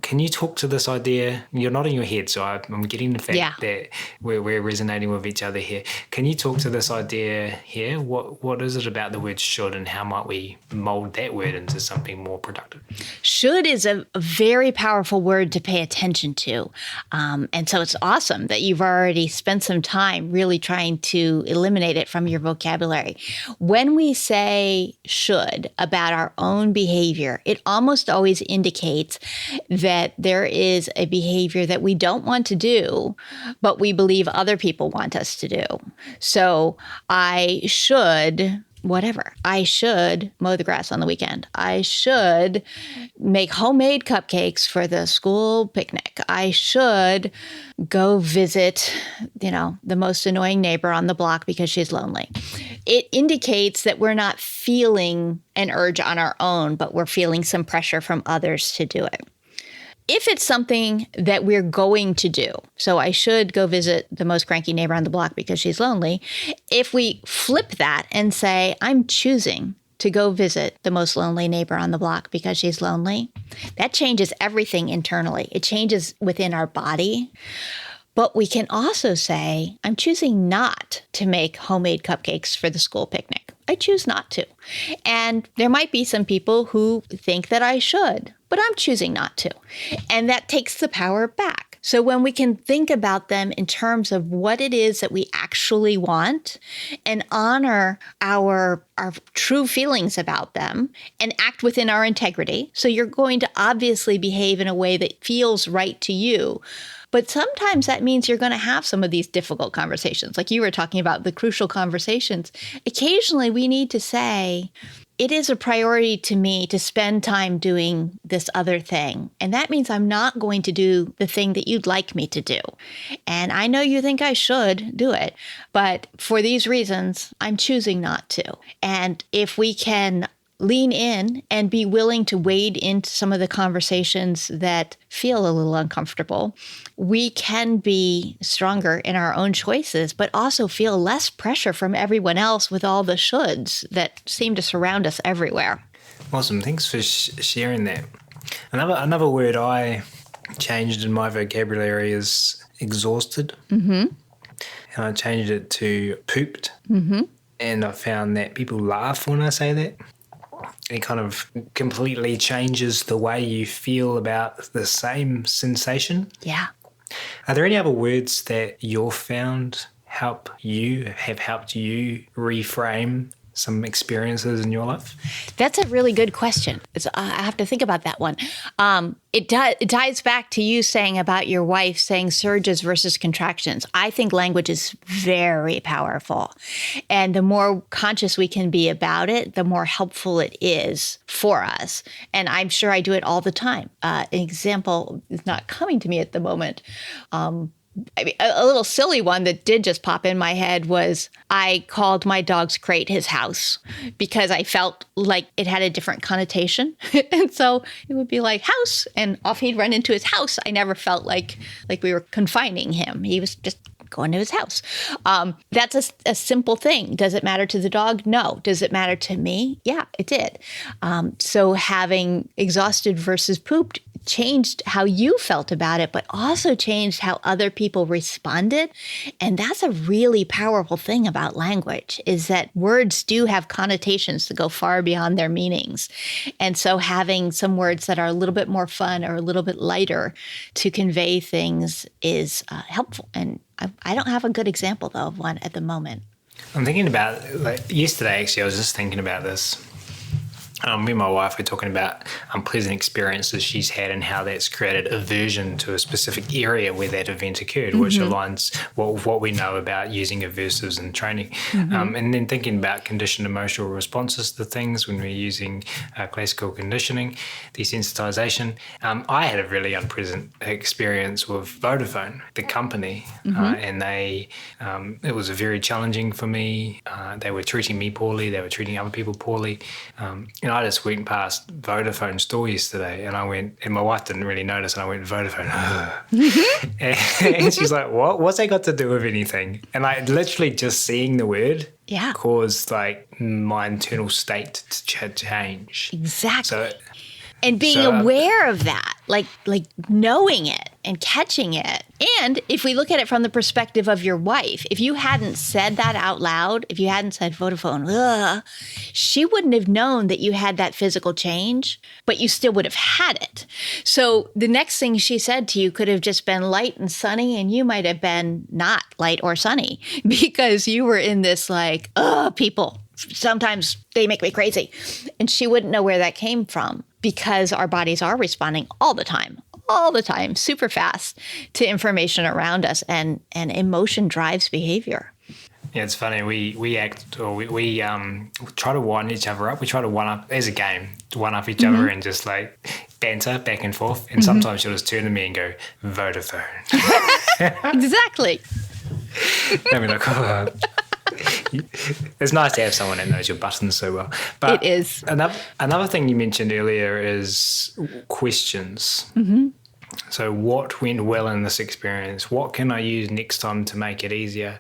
Can you talk to this idea? You're nodding your head, so I'm getting the fact that we're resonating with each other here. Can you talk to this idea here? What what is it about the word should, and how might we mold that word into something more productive? Should is a very powerful word to pay attention to. And so it's awesome that you've already spent some time really trying to eliminate it from your vocabulary. When we say should about our own behavior, it almost always indicates that there is a behavior that we don't want to do, but we believe other people want us to do. So I should whatever. I should mow the grass on the weekend. I should make homemade cupcakes for the school picnic. I should go visit, the most annoying neighbor on the block because she's lonely. It indicates that we're not feeling an urge on our own, but we're feeling some pressure from others to do it. If it's something that we're going to do, so I should go visit the most cranky neighbor on the block because she's lonely. If we flip that and say, I'm choosing to go visit the most lonely neighbor on the block because she's lonely, that changes everything internally. It changes within our body. But we can also say, I'm choosing not to make homemade cupcakes for the school picnic. I choose not to. And there might be some people who think that I should, but I'm choosing not to. And that takes the power back. So when we can think about them in terms of what it is that we actually want and honor our true feelings about them and act within our integrity. So you're going to obviously behave in a way that feels right to you. But sometimes that means you're going to have some of these difficult conversations. Like you were talking about the crucial conversations. Occasionally we need to say, it is a priority to me to spend time doing this other thing. And that means I'm not going to do the thing that you'd like me to do. And I know you think I should do it, but for these reasons, I'm choosing not to. And if we can lean in and be willing to wade into some of the conversations that feel a little uncomfortable, we can be stronger in our own choices, but also feel less pressure from everyone else with all the shoulds that seem to surround us everywhere. Awesome. Thanks for sharing that. Another word I changed in my vocabulary is exhausted. Mm-hmm. And I changed it to pooped. Mm-hmm. And I found that people laugh when I say that. It kind of completely changes the way you feel about the same sensation. Yeah. Are there any other words that you've found have helped you reframe some experiences in your life? That's a really good question. I have to think about that one. It ties back to you saying about your wife saying surges versus contractions. I think language is very powerful. And the more conscious we can be about it, the more helpful it is for us. And I'm sure I do it all the time. An example is not coming to me at the moment. A little silly one that did just pop in my head was I called my dog's crate his house because I felt like it had a different connotation. And so it would be like house, and off he'd run into his house. I never felt like we were confining him. He was just going to his house. That's a simple thing. Does it matter to the dog? No. Does it matter to me? Yeah, it did. So having exhausted versus pooped changed how you felt about it, but also changed how other people responded. And that's a really powerful thing about language, is that words do have connotations that go far beyond their meanings. And so having some words that are a little bit more fun or a little bit lighter to convey things is helpful. And I don't have a good example, though, of one at the moment. I'm thinking about, yesterday, actually, I was just thinking about this. Me and my wife were talking about unpleasant experiences she's had and how that's created aversion to a specific area where that event occurred, which aligns what we know about using aversives in training. And then thinking about conditioned emotional responses to things when we're using classical conditioning, desensitization. I had a really unpleasant experience with Vodafone, the company, and it was very challenging for me. They were treating me poorly. They were treating other people poorly. I just went past Vodafone store yesterday and I went, and my wife didn't really notice, and I went, Vodafone. And she's like, what? What's that got to do with anything? And literally just seeing the word caused my internal state to change. Exactly. So, and being aware of that, like knowing it, and catching it. And if we look at it from the perspective of your wife, if you hadn't said that out loud, if you hadn't said Vodafone, ugh, she wouldn't have known that you had that physical change, but you still would have had it. So the next thing she said to you could have just been light and sunny, and you might have been not light or sunny because you were in this like, people, sometimes they make me crazy. And she wouldn't know where that came from because our bodies are responding all the time, super fast to information around us, and emotion drives behavior. Yeah, it's funny. We act, or we try to wind each other up. We try to one up as a game, to one up each other and just like banter back and forth. And sometimes she'll just turn to me and go, Vodafone. Exactly. And we're like, oh. It's nice to have someone that knows your buttons so well. But it is. Another thing you mentioned earlier is questions. So what went well in this experience? What can I use next time to make it easier?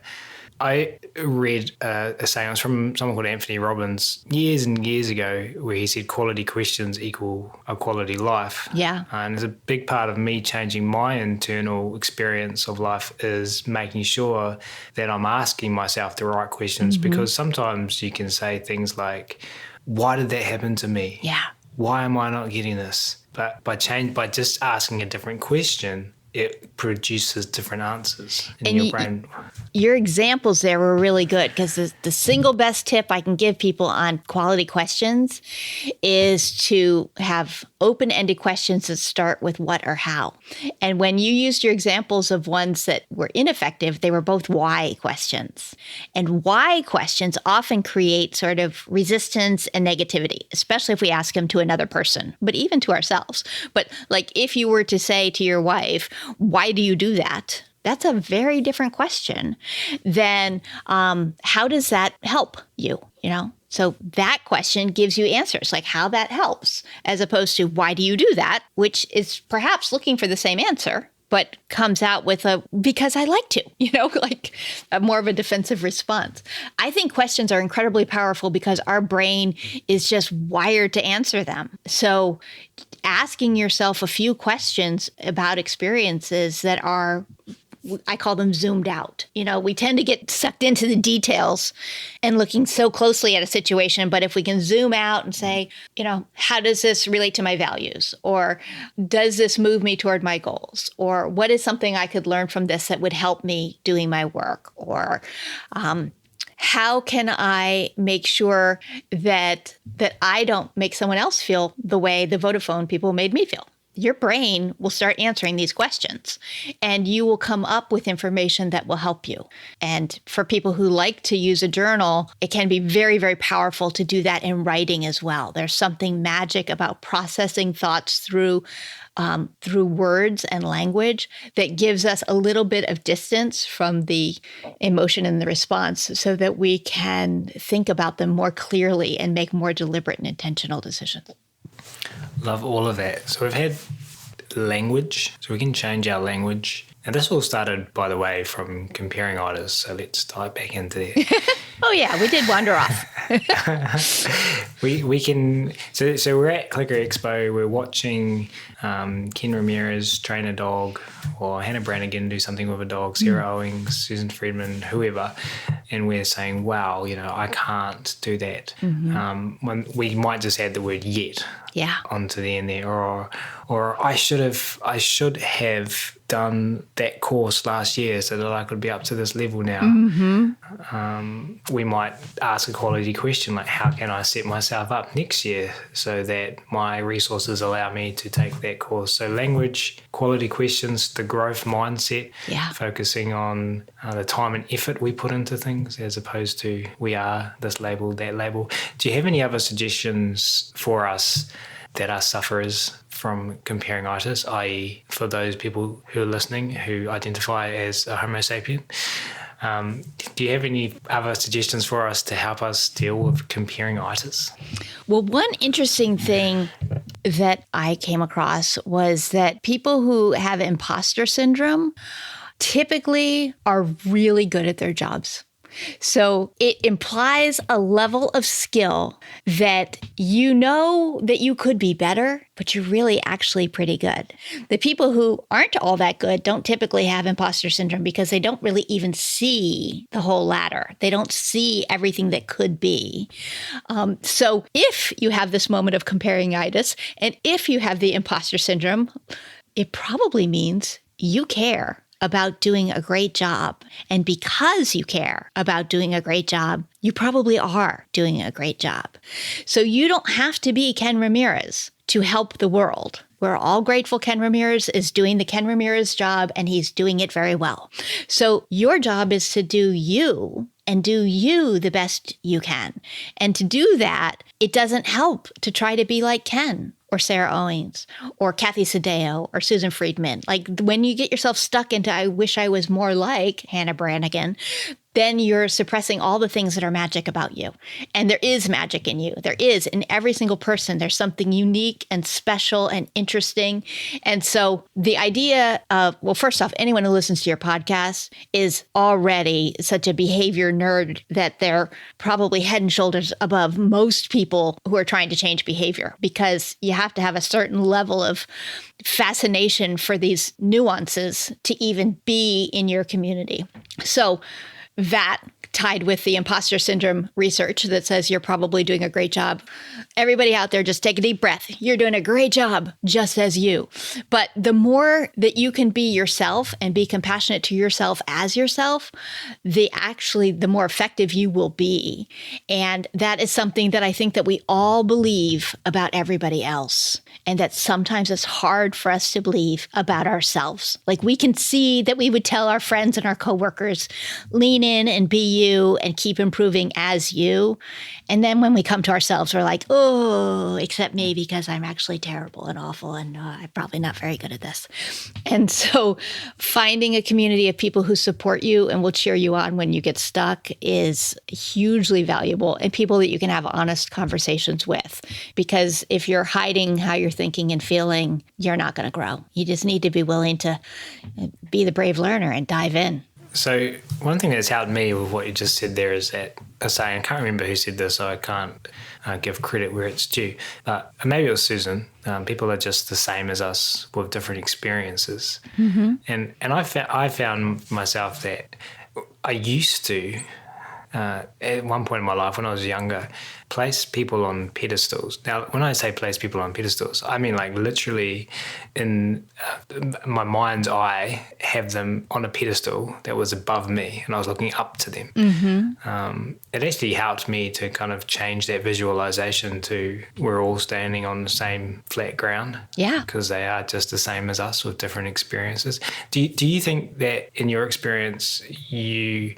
I read a saying from someone called Anthony Robbins years and years ago where he said quality questions equal a quality life. Yeah. And it's a big part of me changing my internal experience of life is making sure that I'm asking myself the right questions, because sometimes you can say things like, why did that happen to me? Yeah. Why am I not getting this? But by just asking a different question, it produces different answers in your brain. Your examples there were really good, because the single best tip I can give people on quality questions is to have open-ended questions that start with what or how. And when you used your examples of ones that were ineffective, they were both why questions. And why questions often create sort of resistance and negativity, especially if we ask them to another person, but even to ourselves. But like if you were to say to your wife, why do you do that? That's a very different question than how does that help you, So that question gives you answers, like how that helps, as opposed to why do you do that, which is perhaps looking for the same answer, but comes out with because I like to, like more of a defensive response. I think questions are incredibly powerful because our brain is just wired to answer them. So asking yourself a few questions about experiences that are, I call them zoomed out. We tend to get sucked into the details and looking so closely at a situation. But if we can zoom out and say, how does this relate to my values? Or does this move me toward my goals? Or what is something I could learn from this that would help me doing my work? Or how can I make sure that I don't make someone else feel the way the Vodafone people made me feel? Your brain will start answering these questions, and you will come up with information that will help you. And for people who like to use a journal, it can be very, very powerful to do that in writing as well. There's something magic about processing thoughts through words and language that gives us a little bit of distance from the emotion and the response so that we can think about them more clearly and make more deliberate and intentional decisions. Love all of that. So we've had language, so we can change our language. And this all started, by the way, from comparingitis. So let's dive back into that. Oh yeah, we did wander off. we can. So we're at Clicker Expo. We're watching Ken Ramirez train a dog, or Hannah Brannigan do something with a dog. Sarah Owings, Susan Friedman, whoever, and we're saying, "Wow, I can't do that." When we might just add the word "yet" onto the end there, or I should have done that course last year so that I could be up to this level now. We might ask a quality question like, how can I set myself up next year so that my resources allow me to take that course? So language, quality questions, the growth mindset, focusing on the time and effort we put into things as opposed to we are this label, that label. Do you have any other suggestions for us that are sufferers from comparingitis, i.e. for those people who are listening who identify as a Homo sapien? Do you have any other suggestions for us to help us deal with comparingitis? Well, one interesting thing that I came across was that people who have imposter syndrome typically are really good at their jobs. So it implies a level of skill that you know that you could be better, but you're really actually pretty good. The people who aren't all that good don't typically have imposter syndrome because they don't really even see the whole ladder. They don't see everything that could be. So if you have this moment of comparingitis, and if you have the imposter syndrome, it probably means you care about doing a great job. And because you care about doing a great job, you probably are doing a great job. So you don't have to be Ken Ramirez to help the world. We're all grateful Ken Ramirez is doing the Ken Ramirez job, and he's doing it very well. So your job is to do you and do you the best you can. And to do that, it doesn't help to try to be like Ken or Sarah Owens or Kathy Sadeo or Susan Friedman. Like when you get yourself stuck into, I wish I was more like Hannah Brannigan, then you're suppressing all the things that are magic about you. And there is magic in you. There is in every single person. There's something unique and special and interesting. And so the idea of, well, first off, anyone who listens to your podcast is already such a behavior nerd that they're probably head and shoulders above most people who are trying to change behavior, because you have to have a certain level of fascination for these nuances to even be in your community. So that tied with the imposter syndrome research that says you're probably doing a great job. Everybody out there, just take a deep breath. You're doing a great job, just as you. But the more that you can be yourself and be compassionate to yourself as yourself, the more effective you will be. And that is something that I think that we all believe about everybody else. And that sometimes it's hard for us to believe about ourselves. Like we can see that we would tell our friends and our coworkers, lean in and be you and keep improving as you. And then when we come to ourselves, we're like, oh, except me, because I'm actually terrible and awful and I'm probably not very good at this. And so finding a community of people who support you and will cheer you on when you get stuck is hugely valuable, and people that you can have honest conversations with. Because if you're hiding how you're thinking and feeling, you're not going to grow. You just need to be willing to be the brave learner and dive in. So one thing that's helped me with what you just said there is that a saying, I can't remember who said this, so I can't give credit where it's due, but maybe it was Susan. People are just the same as us with different experiences. Mm-hmm. And I found myself that I used to, at one point in my life when I was younger, place people on pedestals. Now, when I say place people on pedestals, I mean like literally in my mind's eye, have them on a pedestal that was above me and I was looking up to them. Mm-hmm. It actually helped me to kind of change that visualization to we're all standing on the same flat ground. Yeah. Because they are just the same as us with different experiences. Do you think that in your experience you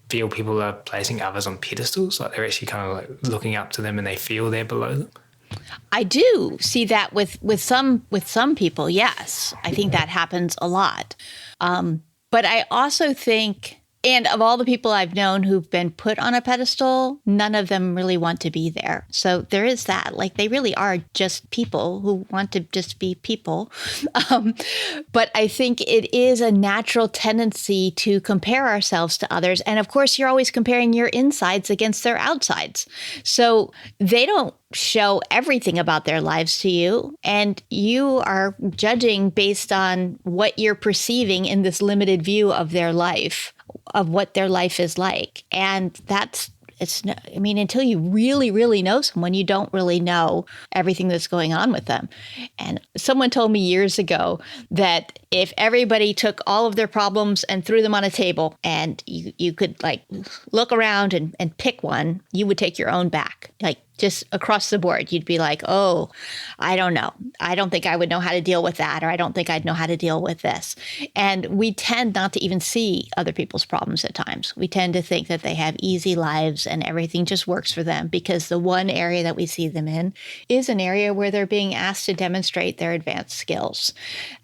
feel people are placing others on pedestals, like they're actually kind of like looking up to them and they feel they're below them? I do see that with some people. Yes, I think that happens a lot. But I also think, and of all the people I've known who've been put on a pedestal, none of them really want to be there. So there is that. Like they really are just people who want to just be people. But I think it is a natural tendency to compare ourselves to others. And of course, you're always comparing your insides against their outsides. So they don't show everything about their lives to you, and you are judging based on what you're perceiving in this limited view of their life, of what their life is like. And until you really, really know someone, you don't really know everything that's going on with them. And someone told me years ago that if everybody took all of their problems and threw them on a table and you could like look around and pick one, you would take your own back. Like just across the board, you'd be like, oh, I don't know. I don't think I would know how to deal with that, or I don't think I'd know how to deal with this. And we tend not to even see other people's problems at times. We tend to think that they have easy lives and everything just works for them because the one area that we see them in is an area where they're being asked to demonstrate their advanced skills.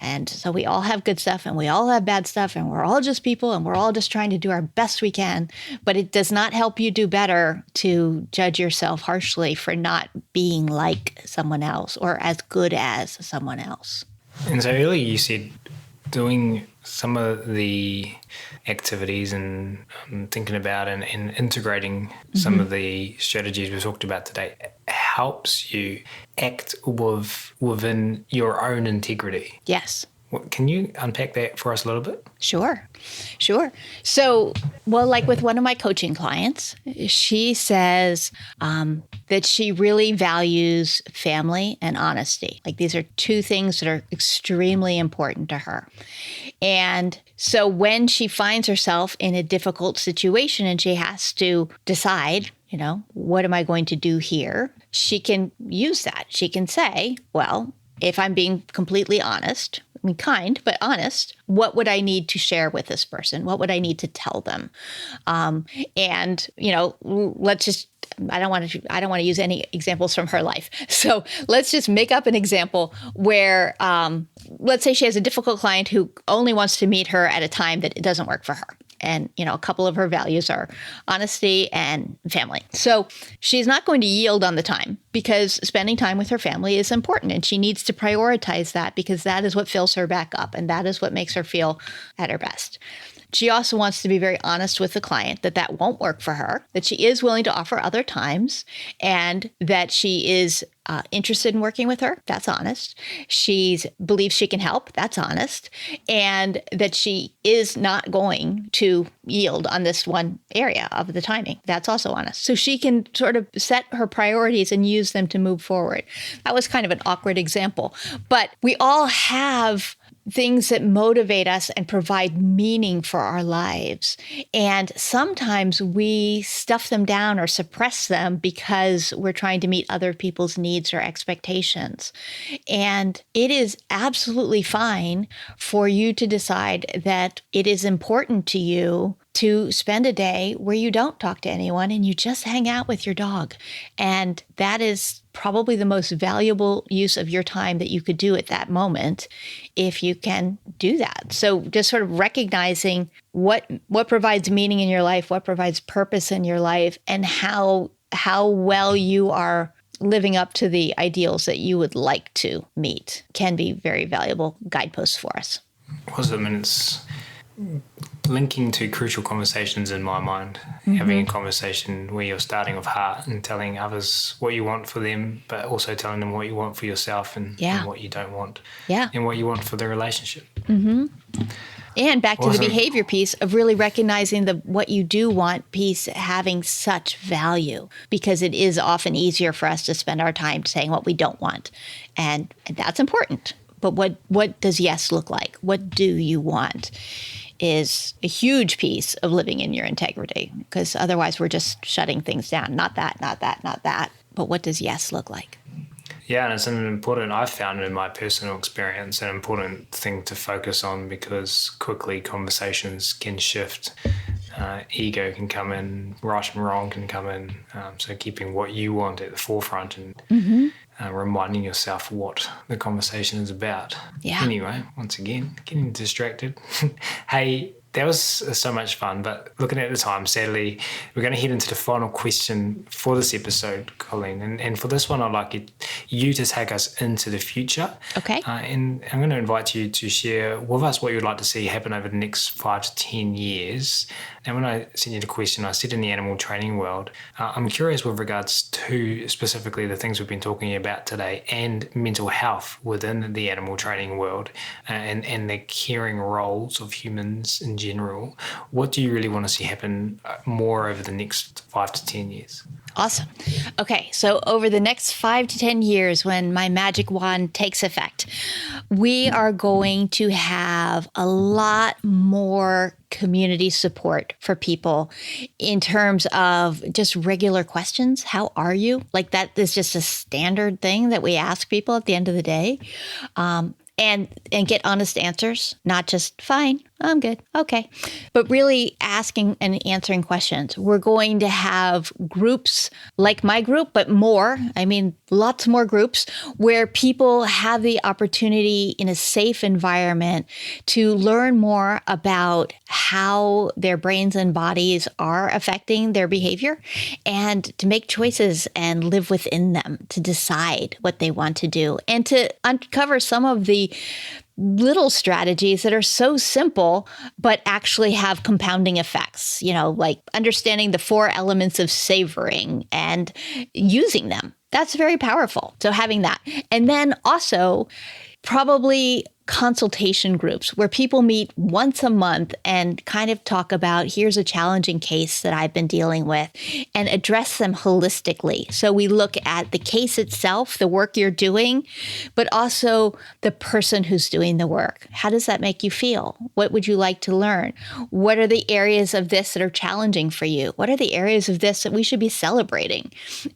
And so we all have good stuff and we all have bad stuff, and we're all just people and we're all just trying to do our best we can. But it does not help you do better to judge yourself harshly for not being like someone else or as good as someone else. And so earlier you said doing some of the activities and thinking about and integrating some of the strategies we talked about today helps you act within your own integrity. Yes. Can you unpack that for us a little bit? Sure. So, like with one of my coaching clients, she says that she really values family and honesty. Like these are two things that are extremely important to her. And so when she finds herself in a difficult situation and she has to decide, what am I going to do here? She can use that. She can say, well, if I'm being completely honest, kind, but honest, what would I need to share with this person? What would I need to tell them? Let's just, I don't want to use any examples from her life. So let's just make up an example where, let's say she has a difficult client who only wants to meet her at a time that it doesn't work for her. And, a couple of her values are honesty and family. So she's not going to yield on the time because spending time with her family is important. And she needs to prioritize that because that is what fills her back up. And that is what makes her feel at her best. She also wants to be very honest with the client that won't work for her, that she is willing to offer other times, and that she is interested in working with her. That's honest. She believes she can help. That's honest. And that she is not going to yield on this one area of the timing. That's also honest. So she can sort of set her priorities and use them to move forward. That was kind of an awkward example, but we all have things that motivate us and provide meaning for our lives. And sometimes we stuff them down or suppress them because we're trying to meet other people's needs or expectations. And it is absolutely fine for you to decide that it is important to you to spend a day where you don't talk to anyone and you just hang out with your dog. And that is probably the most valuable use of your time that you could do at that moment if you can do that. So just sort of recognizing what provides meaning in your life, what provides purpose in your life, and how well you are living up to the ideals that you would like to meet can be very valuable guideposts for us. Awesome. And it's linking to crucial conversations in my mind, having a conversation where you're starting with heart and telling others what you want for them, but also telling them what you want for yourself and what you don't want and what you want for the relationship. And back to the behavior piece of really recognizing what you do want piece having such value, because it is often easier for us to spend our time saying what we don't want. And that's important. But what does yes look like? What do you want is a huge piece of living in your integrity, because otherwise we're just shutting things down. Not that, not that, not that. But what does yes look like? Yeah, and it's I've found in my personal experience, an important thing to focus on, because quickly conversations can shift. Ego can come in, right and wrong can come in. So keeping what you want at the forefront and reminding yourself what the conversation is about. Yeah. Anyway, once again, getting distracted. Hey, that was so much fun, but looking at the time, sadly, we're going to head into the final question for this episode, Colleen. And for this one, I'd like you to take us into the future. Okay. And I'm going to invite you to share with us what you'd like to see happen over the next 5 to 10 years. And when I sent you the question, I said in the animal training world, I'm curious with regards to specifically the things we've been talking about today and mental health within the animal training world and the caring roles of humans in general. What do you really want to see happen more over the next 5 to 10 years? Awesome. Okay, so over the next 5 to 10 years, when my magic wand takes effect, we are going to have a lot more community support for people in terms of just regular questions. How are you? Like that is just a standard thing that we ask people at the end of the day. And get honest answers, not just fine, I'm good, okay. But really asking and answering questions. We're going to have groups like my group, but more, lots more groups where people have the opportunity in a safe environment to learn more about how their brains and bodies are affecting their behavior and to make choices and live within them, to decide what they want to do and to uncover some of the little strategies that are so simple, but actually have compounding effects, like understanding the 4 elements of savoring and using them. That's very powerful. So having that. And then also probably consultation groups where people meet once a month and kind of talk about, here's a challenging case that I've been dealing with, and address them holistically. So we look at the case itself, the work you're doing, but also the person who's doing the work. How does that make you feel? What would you like to learn? What are the areas of this that are challenging for you? What are the areas of this that we should be celebrating?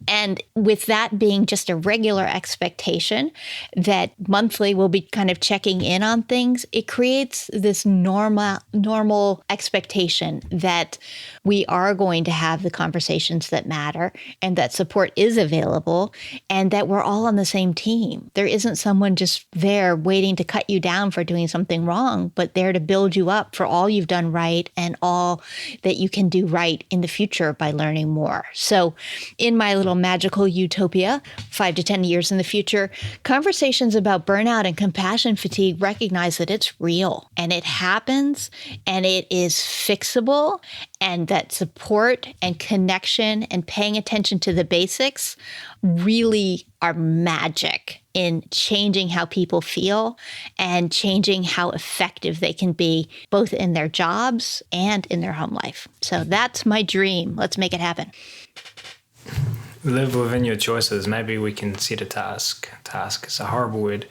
And with that being just a regular expectation that monthly we'll be kind of checking in on things, it creates this normal expectation that we are going to have the conversations that matter and that support is available and that we're all on the same team. There isn't someone just there waiting to cut you down for doing something wrong, but there to build you up for all you've done right and all that you can do right in the future by learning more. So in my little magical utopia, 5 to 10 years in the future, conversations about burnout and compassion fatigue recognize that it's real and it happens and it is fixable, and that support and connection and paying attention to the basics really are magic in changing how people feel and changing how effective they can be both in their jobs and in their home life. So that's my dream. Let's make it happen. Live within your choices. Maybe we can set a task. Task is a horrible word.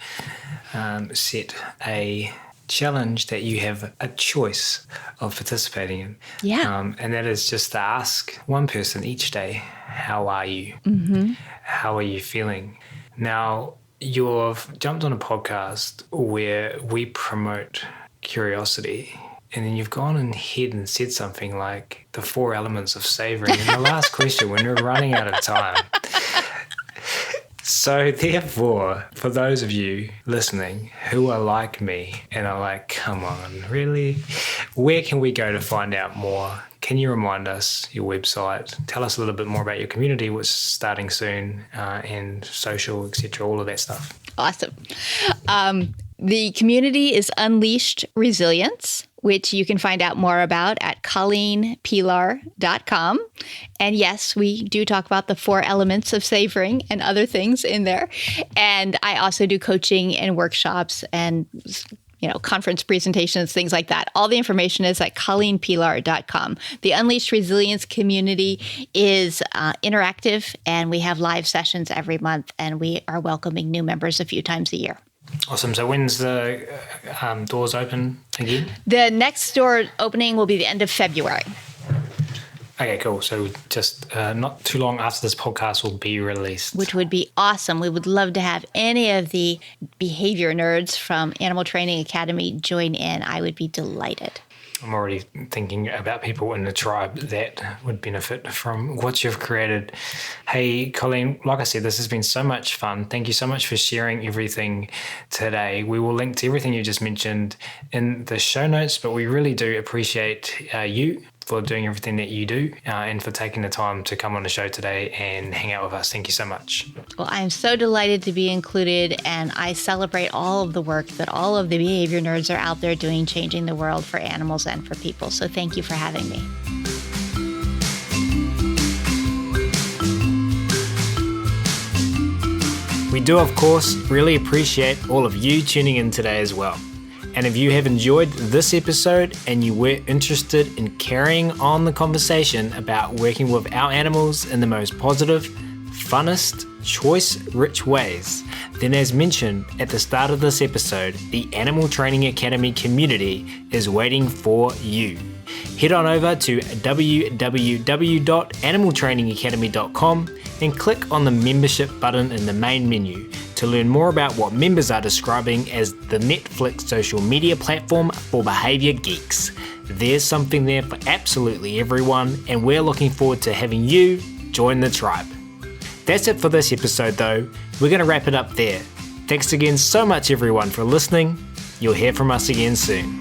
Set a challenge that you have a choice of participating in. Yeah. And that is just to ask one person each day, how are you? Mm-hmm. How are you feeling? Now, you've jumped on a podcast where we promote curiosity, and then you've gone ahead and said something like the 4 elements of savoring in the last question when we're running out of time. So therefore, for those of you listening who are like me and are like, come on, really? Where can we go to find out more? Can you remind us your website? Tell us a little bit more about your community, which is starting soon, and social, etc., all of that stuff. Awesome. The community is Unleashed Resilience, which you can find out more about at ColleenPelar.com. And yes, we do talk about the 4 elements of savoring and other things in there. And I also do coaching and workshops and conference presentations, things like that. All the information is at ColleenPelar.com. The Unleashed Resilience community is interactive, and we have live sessions every month, and we are welcoming new members a few times a year. Awesome. So when's the doors open again? The next door opening will be the end of February. Okay, cool. So just not too long after this podcast will be released. Which would be awesome. We would love to have any of the behavior nerds from Animal Training Academy join in. I would be delighted. I'm already thinking about people in the tribe that would benefit from what you've created. Hey, Colleen, like I said, this has been so much fun. Thank you so much for sharing everything today. We will link to everything you just mentioned in the show notes, but we really do appreciate you for doing everything that you do and for taking the time to come on the show today and hang out with us. Thank you so much. Well, I'm so delighted to be included, and I celebrate all of the work that all of the behavior nerds are out there doing, changing the world for animals and for people. So thank you for having me. We do, of course, really appreciate all of you tuning in today as well. And if you have enjoyed this episode and you were interested in carrying on the conversation about working with our animals in the most positive, funnest, choice-rich ways, then as mentioned at the start of this episode, the Animal Training Academy community is waiting for you. Head on over to www.animaltrainingacademy.com and click on the membership button in the main menu to learn more about what members are describing as the Netflix social media platform for behavior geeks. There's something there for absolutely everyone, and we're looking forward to having you join the tribe. That's it for this episode though. We're going to wrap it up there. Thanks again so much everyone for listening. You'll hear from us again soon.